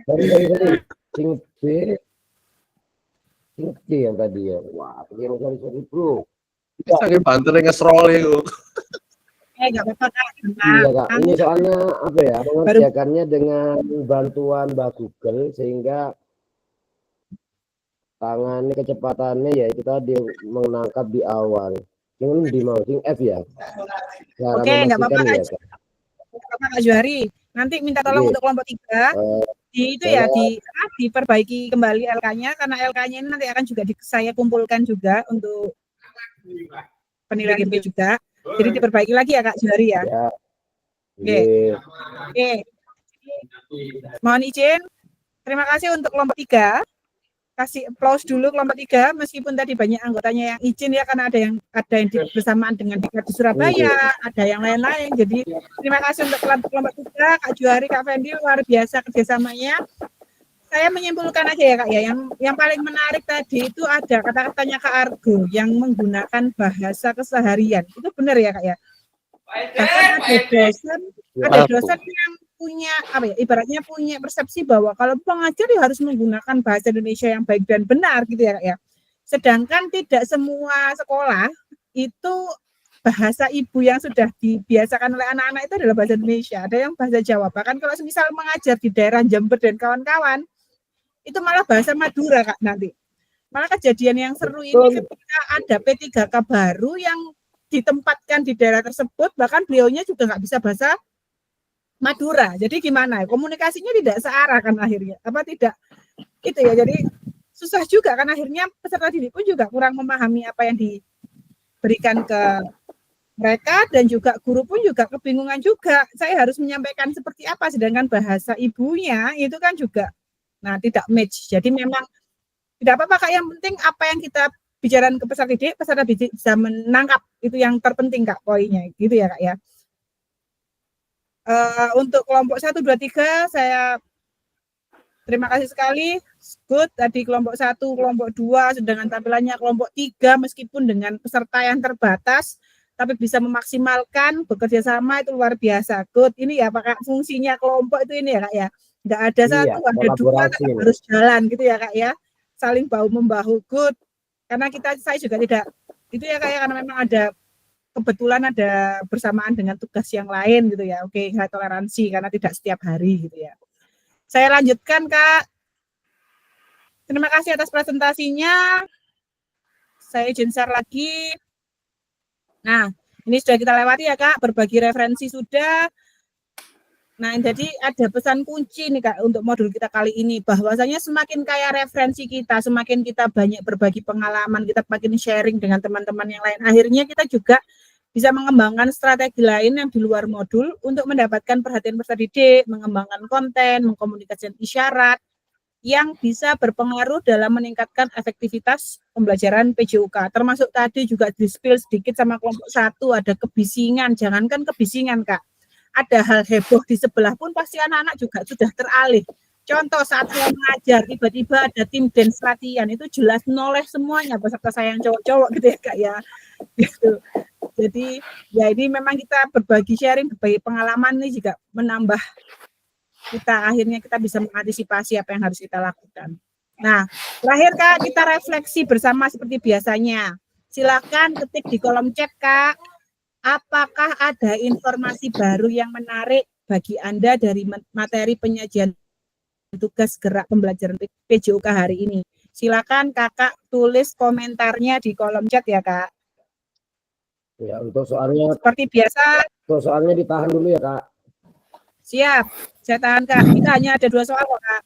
Sorry. Sing C yang tadi ya. Wah, sorry bro. Sakit banter nge-scroll itu. Nggak apa-apa Kak. Iya Kak, ini soalnya apa ya, mengerjakannya dengan bantuan Mbak Google sehingga tangannya kecepatannya ya itu tadi menangkap di awal. Yang di mousing F ya. Cara Oke, nggak apa-apa ya, Kak. Kak Juhari. Nanti minta tolong untuk kelompok 3. Diperbaiki kembali LK-nya, karena LK-nya ini nanti akan juga saya kumpulkan juga untuk penilaian GP juga. Jadi diperbaiki lagi ya Kak Juhari ya. Oke. Mohon izin. Terima kasih untuk kelompok 3. kasih applause dulu kelompok 3 meskipun tadi banyak anggotanya yang izin ya karena ada yang bersamaan dengan di Surabaya, ada yang lain-lain. Jadi terima kasih untuk kelompok 3, Kak Juari, Kak Fendi, luar biasa kerjasamanya. Saya menyimpulkan aja ya Kak ya, yang paling menarik tadi itu ada kata-katanya Kak Argo yang menggunakan bahasa keseharian. Itu benar ya Kak ya? Bahkan ada dosen yang punya apa ya, ibaratnya punya persepsi bahwa kalau pengajar ya harus menggunakan bahasa Indonesia yang baik dan benar gitu ya Kak ya. Sedangkan tidak semua sekolah itu bahasa ibu yang sudah dibiasakan oleh anak-anak itu adalah bahasa Indonesia. Ada yang bahasa Jawa. Bahkan kalau misal mengajar di daerah Jember dan kawan-kawan itu malah bahasa Madura Kak nanti. Malah kejadian yang seru ini ketika ada P3K baru yang ditempatkan di daerah tersebut, bahkan beliaunya juga nggak bisa bahasa Madura. Jadi gimana? Komunikasinya tidak searah kan akhirnya. Apa tidak? Itu ya. Jadi susah juga kan akhirnya peserta didik pun juga kurang memahami apa yang diberikan ke mereka dan juga guru pun juga kebingungan juga. Saya harus menyampaikan seperti apa sedangkan bahasa ibunya itu kan juga tidak match. Jadi memang tidak apa-apa Kak, yang penting apa yang kita bicarakan ke peserta didik bisa menangkap, itu yang terpenting Kak poinnya gitu ya Kak ya. Untuk kelompok 1, 2, 3 saya terima kasih sekali. Good tadi kelompok 1, kelompok 2 sedangkan tampilannya kelompok 3 meskipun dengan peserta yang terbatas tapi bisa memaksimalkan bekerja sama itu luar biasa. Good. Ini ya Pak fungsinya kelompok itu ini ya Kak ya. Enggak ada satu, ada 2 harus jalan gitu ya Kak ya. Saling bahu membahu. Good. Karena saya juga tidak itu ya Kak ya, karena memang ada kebetulan ada bersamaan dengan tugas yang lain gitu ya. Oke, saya toleransi karena tidak setiap hari gitu ya. Saya lanjutkan Kak. Terima kasih atas presentasinya. Saya izin share lagi. Nah, ini sudah kita lewati ya Kak, berbagi referensi sudah. Nah, jadi ada pesan kunci nih Kak untuk modul kita kali ini, bahwasanya semakin kaya referensi kita, semakin kita banyak berbagi pengalaman, kita makin sharing dengan teman-teman yang lain. Akhirnya kita juga bisa mengembangkan strategi lain yang di luar modul untuk mendapatkan perhatian peserta didik, mengembangkan konten, mengkomunikasikan isyarat yang bisa berpengaruh dalam meningkatkan efektivitas pembelajaran PJUK. Termasuk tadi juga di-spill sedikit sama kelompok 1, ada kebisingan, jangankan kebisingan Kak. Ada hal heboh di sebelah pun pasti anak-anak juga sudah teralih. Contoh saat saya mengajar, tiba-tiba ada tim dance latihan, itu jelas noleh semuanya peserta saya yang cowok-cowok gitu ya Kak ya. Gitu. Jadi ya ini memang kita berbagi sharing, berbagi pengalaman nih juga menambah kita akhirnya kita bisa mengantisipasi apa yang harus kita lakukan. Nah, terakhir Kak, kita refleksi bersama seperti biasanya. Silakan ketik di kolom chat Kak. Apakah ada informasi baru yang menarik bagi Anda dari materi penyajian tugas gerak pembelajaran PJUK hari ini? Silakan Kakak tulis komentarnya di kolom chat ya Kak. Ya, untuk soalnya seperti biasa. Untuk soalnya ditahan dulu ya Kak. Siap, saya tahan Kak. Kita hanya ada 2 soal kok Kak.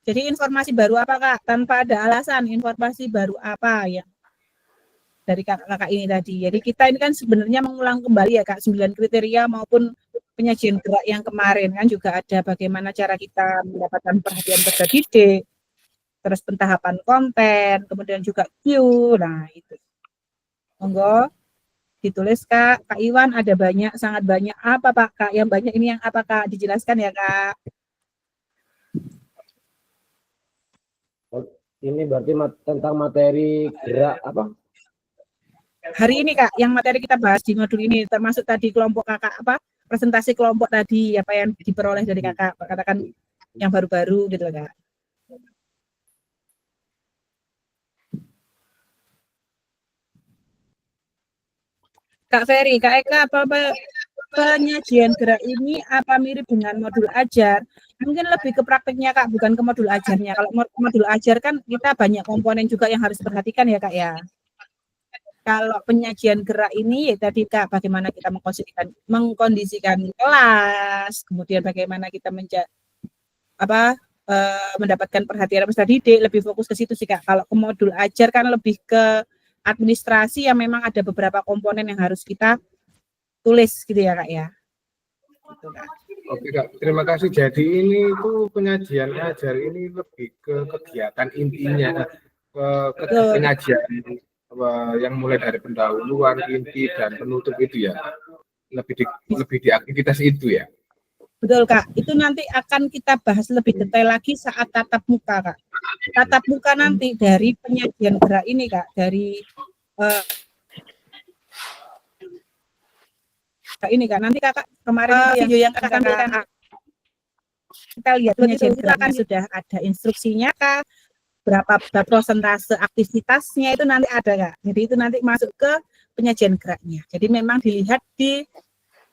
Jadi informasi baru apa Kak? Tanpa ada alasan, informasi baru apa ya? Dari kakak-kakak ini tadi. Jadi kita ini kan sebenarnya mengulang kembali ya Kak, 9 kriteria maupun penyajian gerak yang kemarin kan juga ada bagaimana cara kita mendapatkan perhatian peserta didik, terus pentahapan konten, kemudian juga Q. Nah, itu. Monggo ditulis Kak. Kak Iwan ada banyak, sangat banyak. Apa Pak Kak? Yang banyak ini yang apa Kak? Dijelaskan ya Kak. Ini berarti tentang materi gerak apa? Hari ini Kak, yang materi kita bahas di modul ini termasuk tadi kelompok Kakak apa? Presentasi kelompok tadi apa yang diperoleh dari Kakak, katakan yang baru-baru gitu Kak. Kak Ferry, Kak Eka, apa penyajian gerak ini apa mirip dengan modul ajar? Mungkin lebih ke prakteknya Kak, bukan ke modul ajarnya. Kalau modul ajar kan kita banyak komponen juga yang harus diperhatikan ya Kak ya. Kalau penyajian gerak ini ya tadi Kak, bagaimana kita mengkondisikan kelas, kemudian bagaimana kita mendapatkan perhatian peserta didik, lebih fokus ke situ sih Kak. Kalau ke modul ajar kan lebih ke administrasi yang memang ada beberapa komponen yang harus kita tulis gitu ya Kak ya. Gitu, Kak. Oke Kak, terima kasih. Jadi ini itu penyajian ajar ini lebih ke kegiatan intinya, penyajian yang mulai dari pendahuluan, inti dan penutup itu ya, lebih di aktivitas itu ya. Betul Kak, itu nanti akan kita bahas lebih detail lagi saat tatap muka Kak. Tatap muka nanti dari penyajian gerak ini Kak, dari ini Kak, nanti Kakak kemarin video yang Kakak tampilkan kita lihat penyajian geraknya sudah ada instruksinya Kak, berapa persentase aktivitasnya itu nanti ada Kak. Jadi itu nanti masuk ke penyajian geraknya. Jadi memang dilihat di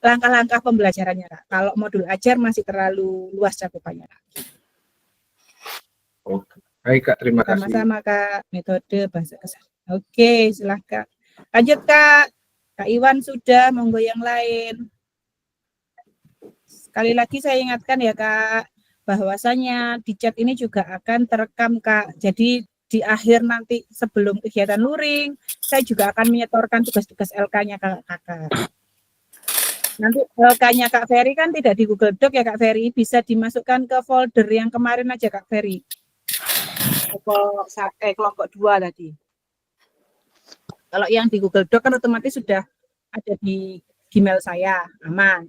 langkah-langkah pembelajarannya Kak. Kalau modul ajar masih terlalu luas cakupannya Kak. Oke. Baik Kak, terima kasih. Sama-sama Kak, metode bahasa kesehatan. Oke, silahkan. Lanjut Kak. Kak Iwan sudah, monggo yang lain. Sekali lagi saya ingatkan ya Kak, bahwasanya di chat ini juga akan terekam Kak. Jadi di akhir nanti sebelum kegiatan luring, saya juga akan menyetorkan tugas-tugas LK-nya Kakak. Nanti LK-nya Kak Ferry kan tidak di Google Doc ya Kak Ferry, bisa dimasukkan ke folder yang kemarin aja Kak Ferry. Kelompok 2 tadi. Kalau yang di Google Doc kan otomatis sudah ada di Gmail saya, aman.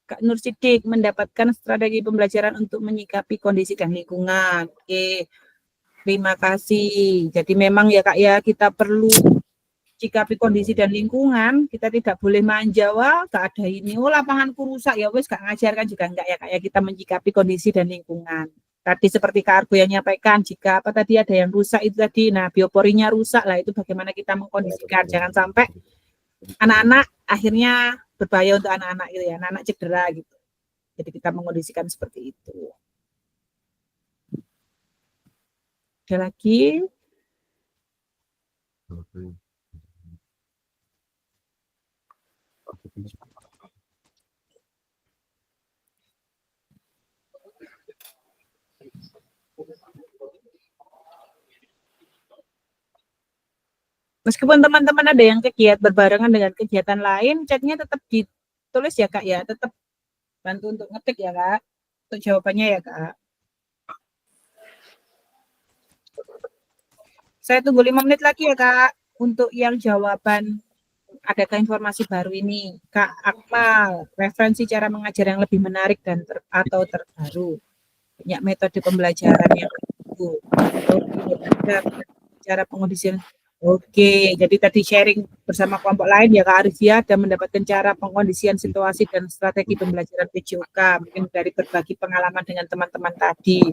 Kak Nur Sidik mendapatkan strategi pembelajaran untuk menyikapi kondisi dan lingkungan. Oke, terima kasih. Jadi memang ya Kak ya, kita perlu menyikapi kondisi dan lingkungan. Kita tidak boleh manja, wah gak ada ini, oh lapanganku rusak ya wes gak ngajarkan juga enggak ya Kak ya. Kita menyikapi kondisi dan lingkungan. Tadi seperti Kak Argo yang menyampaikan, jika apa tadi ada yang rusak itu tadi, nah bioporinya rusak lah, itu bagaimana kita mengkondisikan, jangan sampai anak-anak akhirnya berbahaya untuk anak-anak gitu ya, anak-anak cedera gitu. Jadi kita mengkondisikan seperti itu. Ada lagi? Meskipun teman-teman ada yang kegiatan berbarengan dengan kegiatan lain, chatnya tetap ditulis ya Kak ya, tetap bantu untuk ngetik ya Kak, untuk jawabannya ya Kak. Saya tunggu 5 menit lagi ya Kak, untuk yang jawaban adakah informasi baru ini. Kak Akmal, referensi cara mengajar yang lebih menarik dan atau terbaru. Banyak metode pembelajaran yang baru. Cara pengondisian. Oke, jadi tadi sharing bersama kelompok lain ya Kak Arifia dan mendapatkan cara pengkondisian situasi dan strategi pembelajaran PJOK, mungkin dari berbagi pengalaman dengan teman-teman tadi.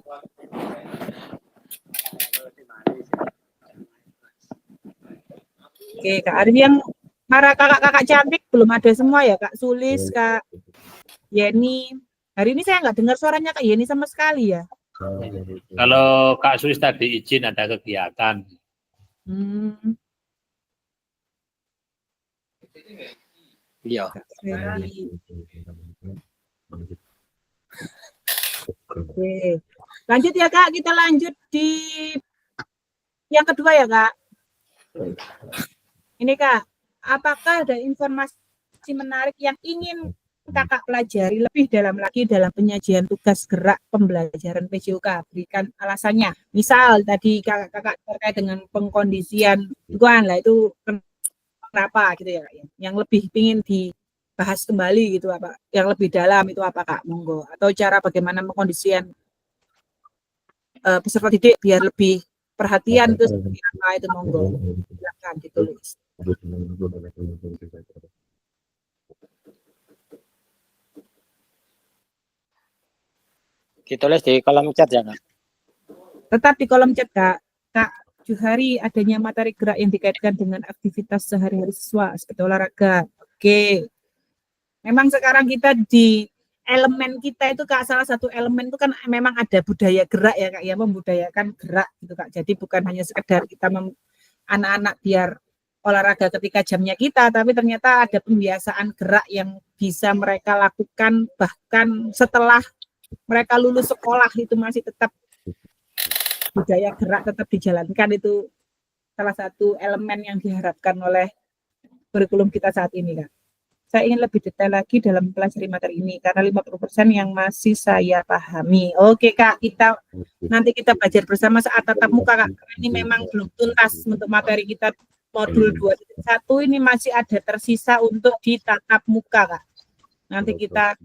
Oke, Kak Arifia yang para kakak-kakak cantik belum ada semua ya Kak Sulis, Kak Yeni. Hari ini saya nggak dengar suaranya Kak Yeni sama sekali ya. Kalau Kak Sulis tadi izin ada kegiatan. Iya. Oke. Lanjut ya Kak, kita lanjut di yang kedua ya Kak. Ini Kak, apakah ada informasi menarik yang ingin Kakak pelajari lebih dalam lagi dalam penyajian tugas gerak pembelajaran PJOK? Berikan alasannya. Misal tadi kakak terkait dengan pengkondisian lingkungan lah, itu kenapa gitu ya Kak? Yang lebih ingin dibahas kembali gitu apa? Yang lebih dalam itu apa Kak? Monggo. Atau cara bagaimana pengkondisian peserta didik biar lebih perhatian itu seperti apa itu monggo. Silakan ditulis. Ditulis di kolom chat ya Kak? Tetap di kolom chat Kak. Kak Juhari, adanya materi gerak yang dikaitkan dengan aktivitas sehari-hari siswa seperti olahraga. Oke. Memang sekarang kita di elemen kita itu Kak, salah satu elemen itu kan memang ada budaya gerak ya Kak ya, membudayakan gerak gitu Kak. Jadi bukan hanya sekedar kita anak-anak biar olahraga ketika jamnya kita, tapi ternyata ada pembiasaan gerak yang bisa mereka lakukan bahkan setelah mereka lulus sekolah, itu masih tetap budaya gerak tetap dijalankan. Itu salah satu elemen yang diharapkan oleh kurikulum kita saat ini, Kak. Saya ingin lebih detail lagi dalam mempelajari materi ini karena 50% yang masih saya pahami. Oke, Kak, nanti kita belajar bersama saat tatap muka, Kak. Karena ini memang belum tuntas untuk materi kita modul 2.1 ini masih ada tersisa untuk di tatap muka, Kak. Nanti kita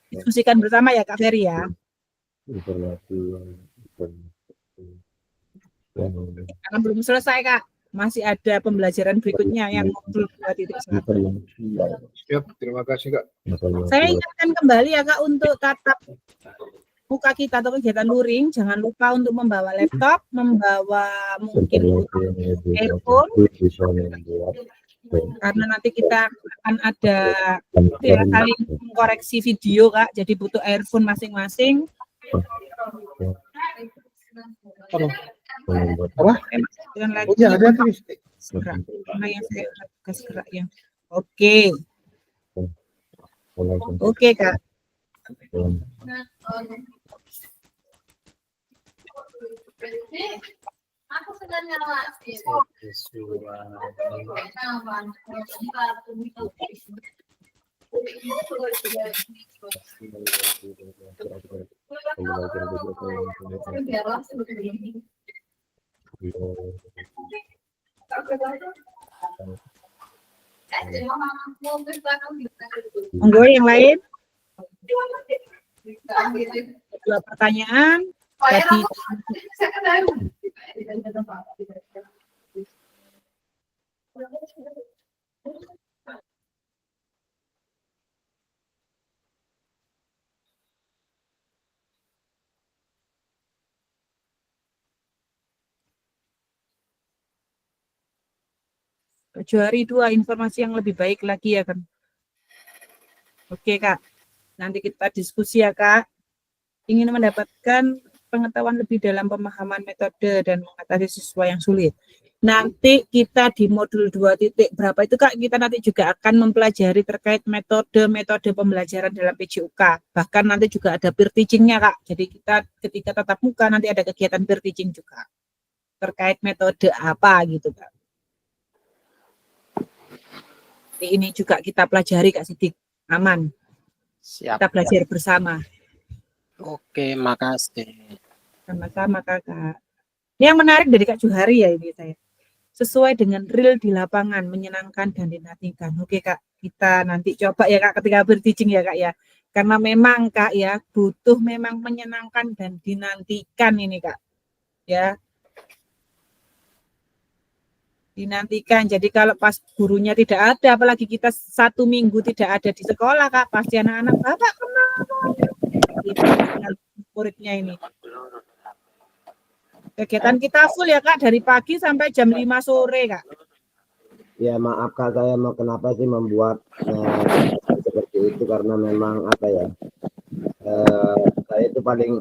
diskusikan bersama ya, Kak Ferry ya. Karena belum selesai, Kak. Masih ada pembelajaran berikutnya yang modul 2.1. Siap, terima kasih Kak. Saya ingatkan kembali ya Kak, untuk tatap muka kita atau kegiatan luring, jangan lupa untuk membawa laptop, membawa mungkin earphone, karena nanti kita akan ada ya, saling mengkoreksi video Kak, jadi butuh earphone masing-masing. Apa? Dengan lagi Ya, ada gerak. Nah, yang saya tugas gerak yang oke. Oke Kak. Aku sedang nyala. Monggo yang lain. Dua pertanyaan. Tadi Februari 2 informasi yang lebih baik lagi ya kan. Oke Kak, nanti kita diskusi ya Kak. Ingin mendapatkan pengetahuan lebih dalam pemahaman metode dan mengatasi siswa yang sulit. Nanti kita di modul 2 titik berapa itu Kak, kita nanti juga akan mempelajari terkait metode pembelajaran dalam PJUK. Bahkan nanti juga ada peer teaching-nya Kak. Jadi kita ketika tatap muka nanti ada kegiatan peer teaching juga. Terkait metode apa gitu Kak. Ini juga kita pelajari Kak Sidik, aman. Siap. Kita belajar bersama. Oke, makasih. Sama-sama Kakak. Ini yang menarik dari Kak Juhari ya ini saya. Sesuai dengan real di lapangan, menyenangkan dan dinantikan. Oke Kak, kita nanti coba ya Kak ketika berteaching ya Kak ya. Karena memang Kak ya, butuh memang menyenangkan dan dinantikan ini Kak. Ya. Dinantikan. Jadi kalau pas gurunya tidak ada, apalagi kita 1 minggu tidak ada di sekolah Kak, pasti anak-anak Bapak kenapa? Itu muridnya ini. Kegiatan kita full ya Kak, dari pagi sampai jam 5 sore Kak. Ya maaf Kak, saya mau kenapa sih membuat seperti itu karena memang apa ya, saya itu paling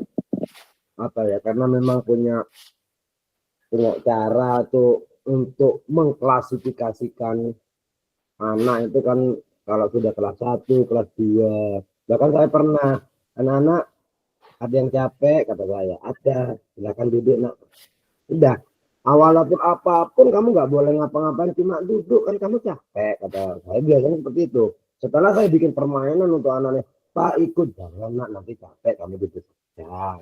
apa ya, karena memang punya cara tuh untuk mengklasifikasikan anak itu kan kalau sudah kelas 1, kelas 2. Bahkan saya pernah anak-anak ada yang capek kata saya, ada, silakan duduk nak. Udah, awalnya pun apapun kamu nggak boleh ngapa-ngapain, cuma duduk kan kamu capek kata saya, biasanya seperti itu. Setelah saya bikin permainan untuk anaknya, Pak ikut, jangan nak nanti capek kamu duduk. Ya.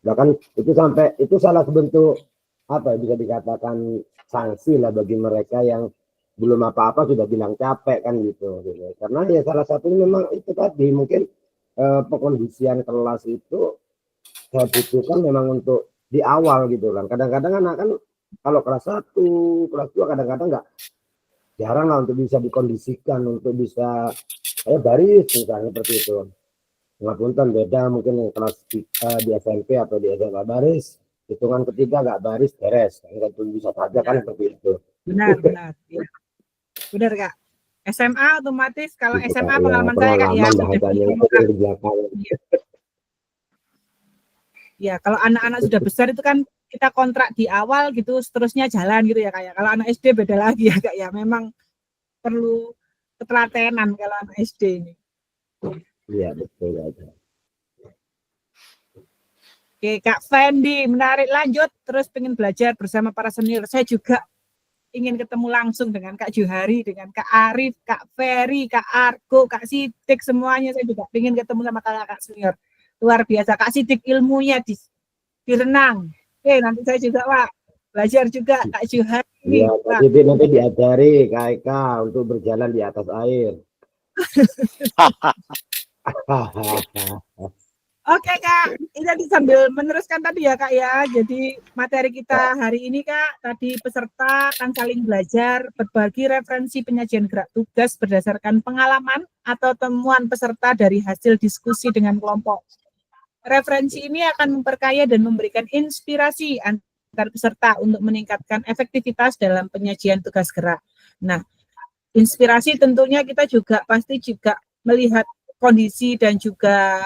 Bahkan itu sampai itu salah bentuk apa bisa dikatakan sanksi lah bagi mereka yang belum apa-apa sudah bilang capek kan gitu. Karena ya salah satunya memang itu tadi mungkin pengkondisian kelas itu saya butuhkan memang untuk di awal gitu kan. Kadang-kadang anak kan kalau kelas 1, kelas 2 kadang-kadang nggak, jarang lah untuk bisa dikondisikan untuk bisa baris misalnya seperti itu. Ngapunten beda mungkin kelas di SMP atau di SMA baris, hitungan ketiga nggak baris beres, nggak bisa saja kan seperti itu. Benar ya. Benar Kak. SMA otomatis kalau SMA pengalaman saya Kak ya sudah ya kalau anak-anak sudah besar itu kan kita kontrak di awal gitu, seterusnya jalan gitu ya Kak ya. Kalau anak SD beda lagi ya Kak ya, memang perlu ketelatenan kalau anak SD ini. Iya betul ya. Oke Kak Fendi, menarik, lanjut terus pengen belajar bersama para senior. Saya juga ingin ketemu langsung dengan Kak Johari, dengan Kak Arif, Kak Ferry, Kak Argo, Kak Sidik, semuanya saya juga ingin ketemu sama kakak senior. Luar biasa, Kak Sidik ilmunya di renang. Oke, nanti saya juga Pak belajar juga Kak Johari. Iya, Kak Sidik nanti diajari Kak Eka untuk berjalan di atas air. Oke Kak, ini sambil meneruskan tadi ya Kak ya. Jadi materi kita hari ini Kak, tadi peserta akan saling belajar berbagi referensi penyajian gerak tugas berdasarkan pengalaman atau temuan peserta dari hasil diskusi dengan kelompok. Referensi ini akan memperkaya dan memberikan inspirasi antar peserta untuk meningkatkan efektivitas dalam penyajian tugas gerak. Nah, inspirasi tentunya kita juga pasti juga melihat kondisi dan juga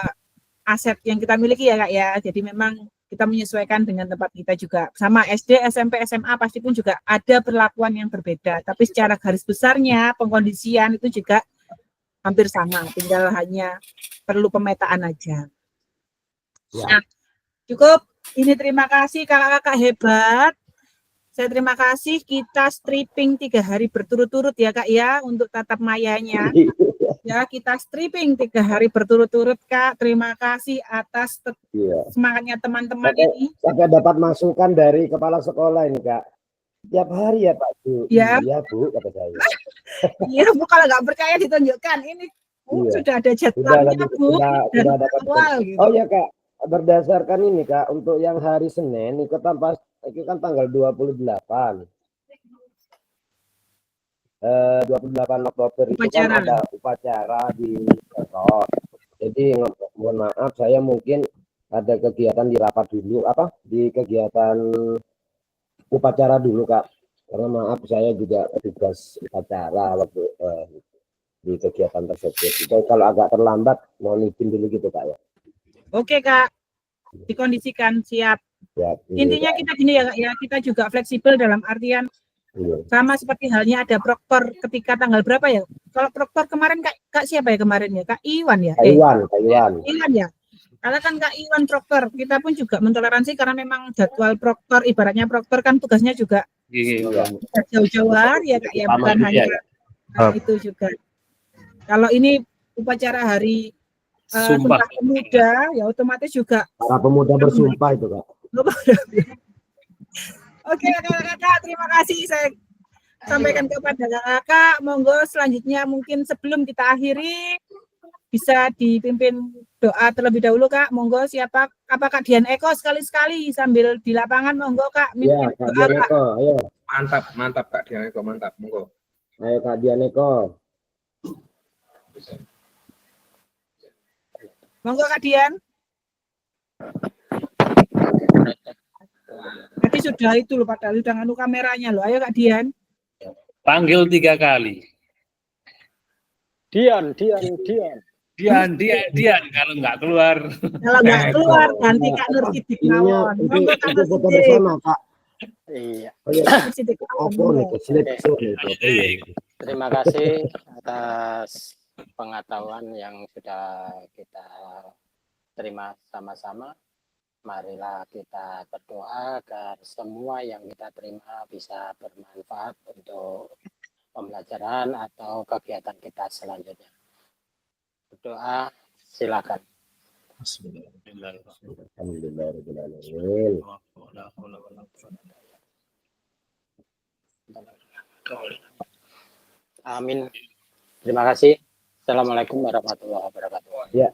aset yang kita miliki ya Kak ya. Jadi memang kita menyesuaikan dengan tempat kita juga. Sama SD, SMP, SMA pasti pun juga ada perlakuan yang berbeda. Tapi secara garis besarnya pengkondisian itu juga hampir sama. Tinggal hanya perlu pemetaan aja. Ya. Nah, cukup. Ini terima kasih kakak-kakak hebat. Saya terima kasih, kita stripping 3 hari berturut-turut ya Kak ya untuk tatap mayanya. Ya, kita stripping 3 hari berturut-turut Kak. Terima kasih atas semangatnya teman-teman ini. Sampai dapat masukan dari kepala sekolah ini Kak. Tiap hari ya Pak Bu. Ya. Iya Bu, kata saya. Iya Bu, kalau nggak percaya ditunjukkan. Ini sudah ada jadwalnya Bu. Sudah dapat awal, gitu. Oh ya Kak, berdasarkan ini Kak, untuk yang hari Senin itu kan tanggal 28. 28 Oktober itu kan ada upacara di Kesos. Jadi mohon maaf saya mungkin ada kegiatan di rapat dulu di kegiatan upacara dulu Kak. Karena maaf saya juga tugas upacara waktu di kegiatan tersebut. Itu kalau agak terlambat mohon izin dulu gitu Kak ya. Oke Kak, dikondisikan siap. Intinya kita gini ya Kak ya, kita juga fleksibel dalam artian sama seperti halnya ada proktor ketika tanggal berapa ya? Kalau proktor kemarin Kak siapa ya kemarin ya? Kak Iwan ya? Iwan ya. Karena kan Kak Iwan proktor, kita pun juga mentoleransi karena memang jadwal proktor, ibaratnya proktor kan tugasnya juga jauh-jauh hari ya Kak ya, bukan hanya itu juga. Kalau ini upacara hari Sumpah Pemuda ya otomatis juga para pemuda bersumpah itu Kak. Oke kakak, terima kasih saya sampaikan kepada kakak. Monggo selanjutnya mungkin sebelum kita akhiri bisa dipimpin doa terlebih dahulu Kak. Monggo siapa? Apa Kak Dian Eko sekali-sekali sambil di lapangan monggo Kak. Ya Kak Dian Eko, ayo. Mantap Kak Dian Eko, mantap. Monggo. Ayo Kak Dian Eko. Monggo Kak Dian. Tadi sudah itu loh padahal sudah nganu kameranya loh. Ayo Kak Dian. Panggil 3 kali. Dian. Kalau nggak keluar. Kalau nggak keluar ganti Kak Nur Sidik mawon. Monggo Kak Nur foto Sidik. bersama Kak. Iya. Terima Terima kasih atas pengetahuan yang sudah kita terima sama-sama. Marilah kita berdoa agar semua yang kita terima bisa bermanfaat untuk pembelajaran atau kegiatan kita selanjutnya. Berdoa, silakan. Amin. Terima kasih. Assalamualaikum warahmatullahi wabarakatuh. Ya.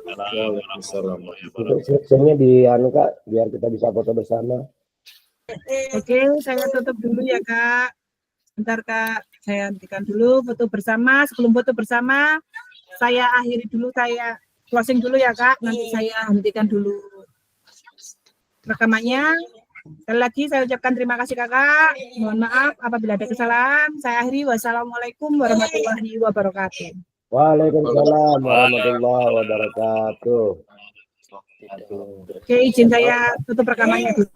Untuk instruksinya di Kak, biar kita bisa foto bersama. Oke, saya tutup dulu ya Kak. Bentar Kak, saya hentikan dulu foto bersama. Sebelum foto bersama, saya akhiri dulu, saya closing dulu ya Kak. Nanti saya hentikan dulu rekamannya. Sekali lagi saya ucapkan terima kasih Kakak. Mohon maaf apabila ada kesalahan. Saya akhiri. Wassalamualaikum warahmatullahi wabarakatuh. Waalaikumsalam warahmatullahi wabarakatuh. Oke, izin saya tutup rekamannya dulu.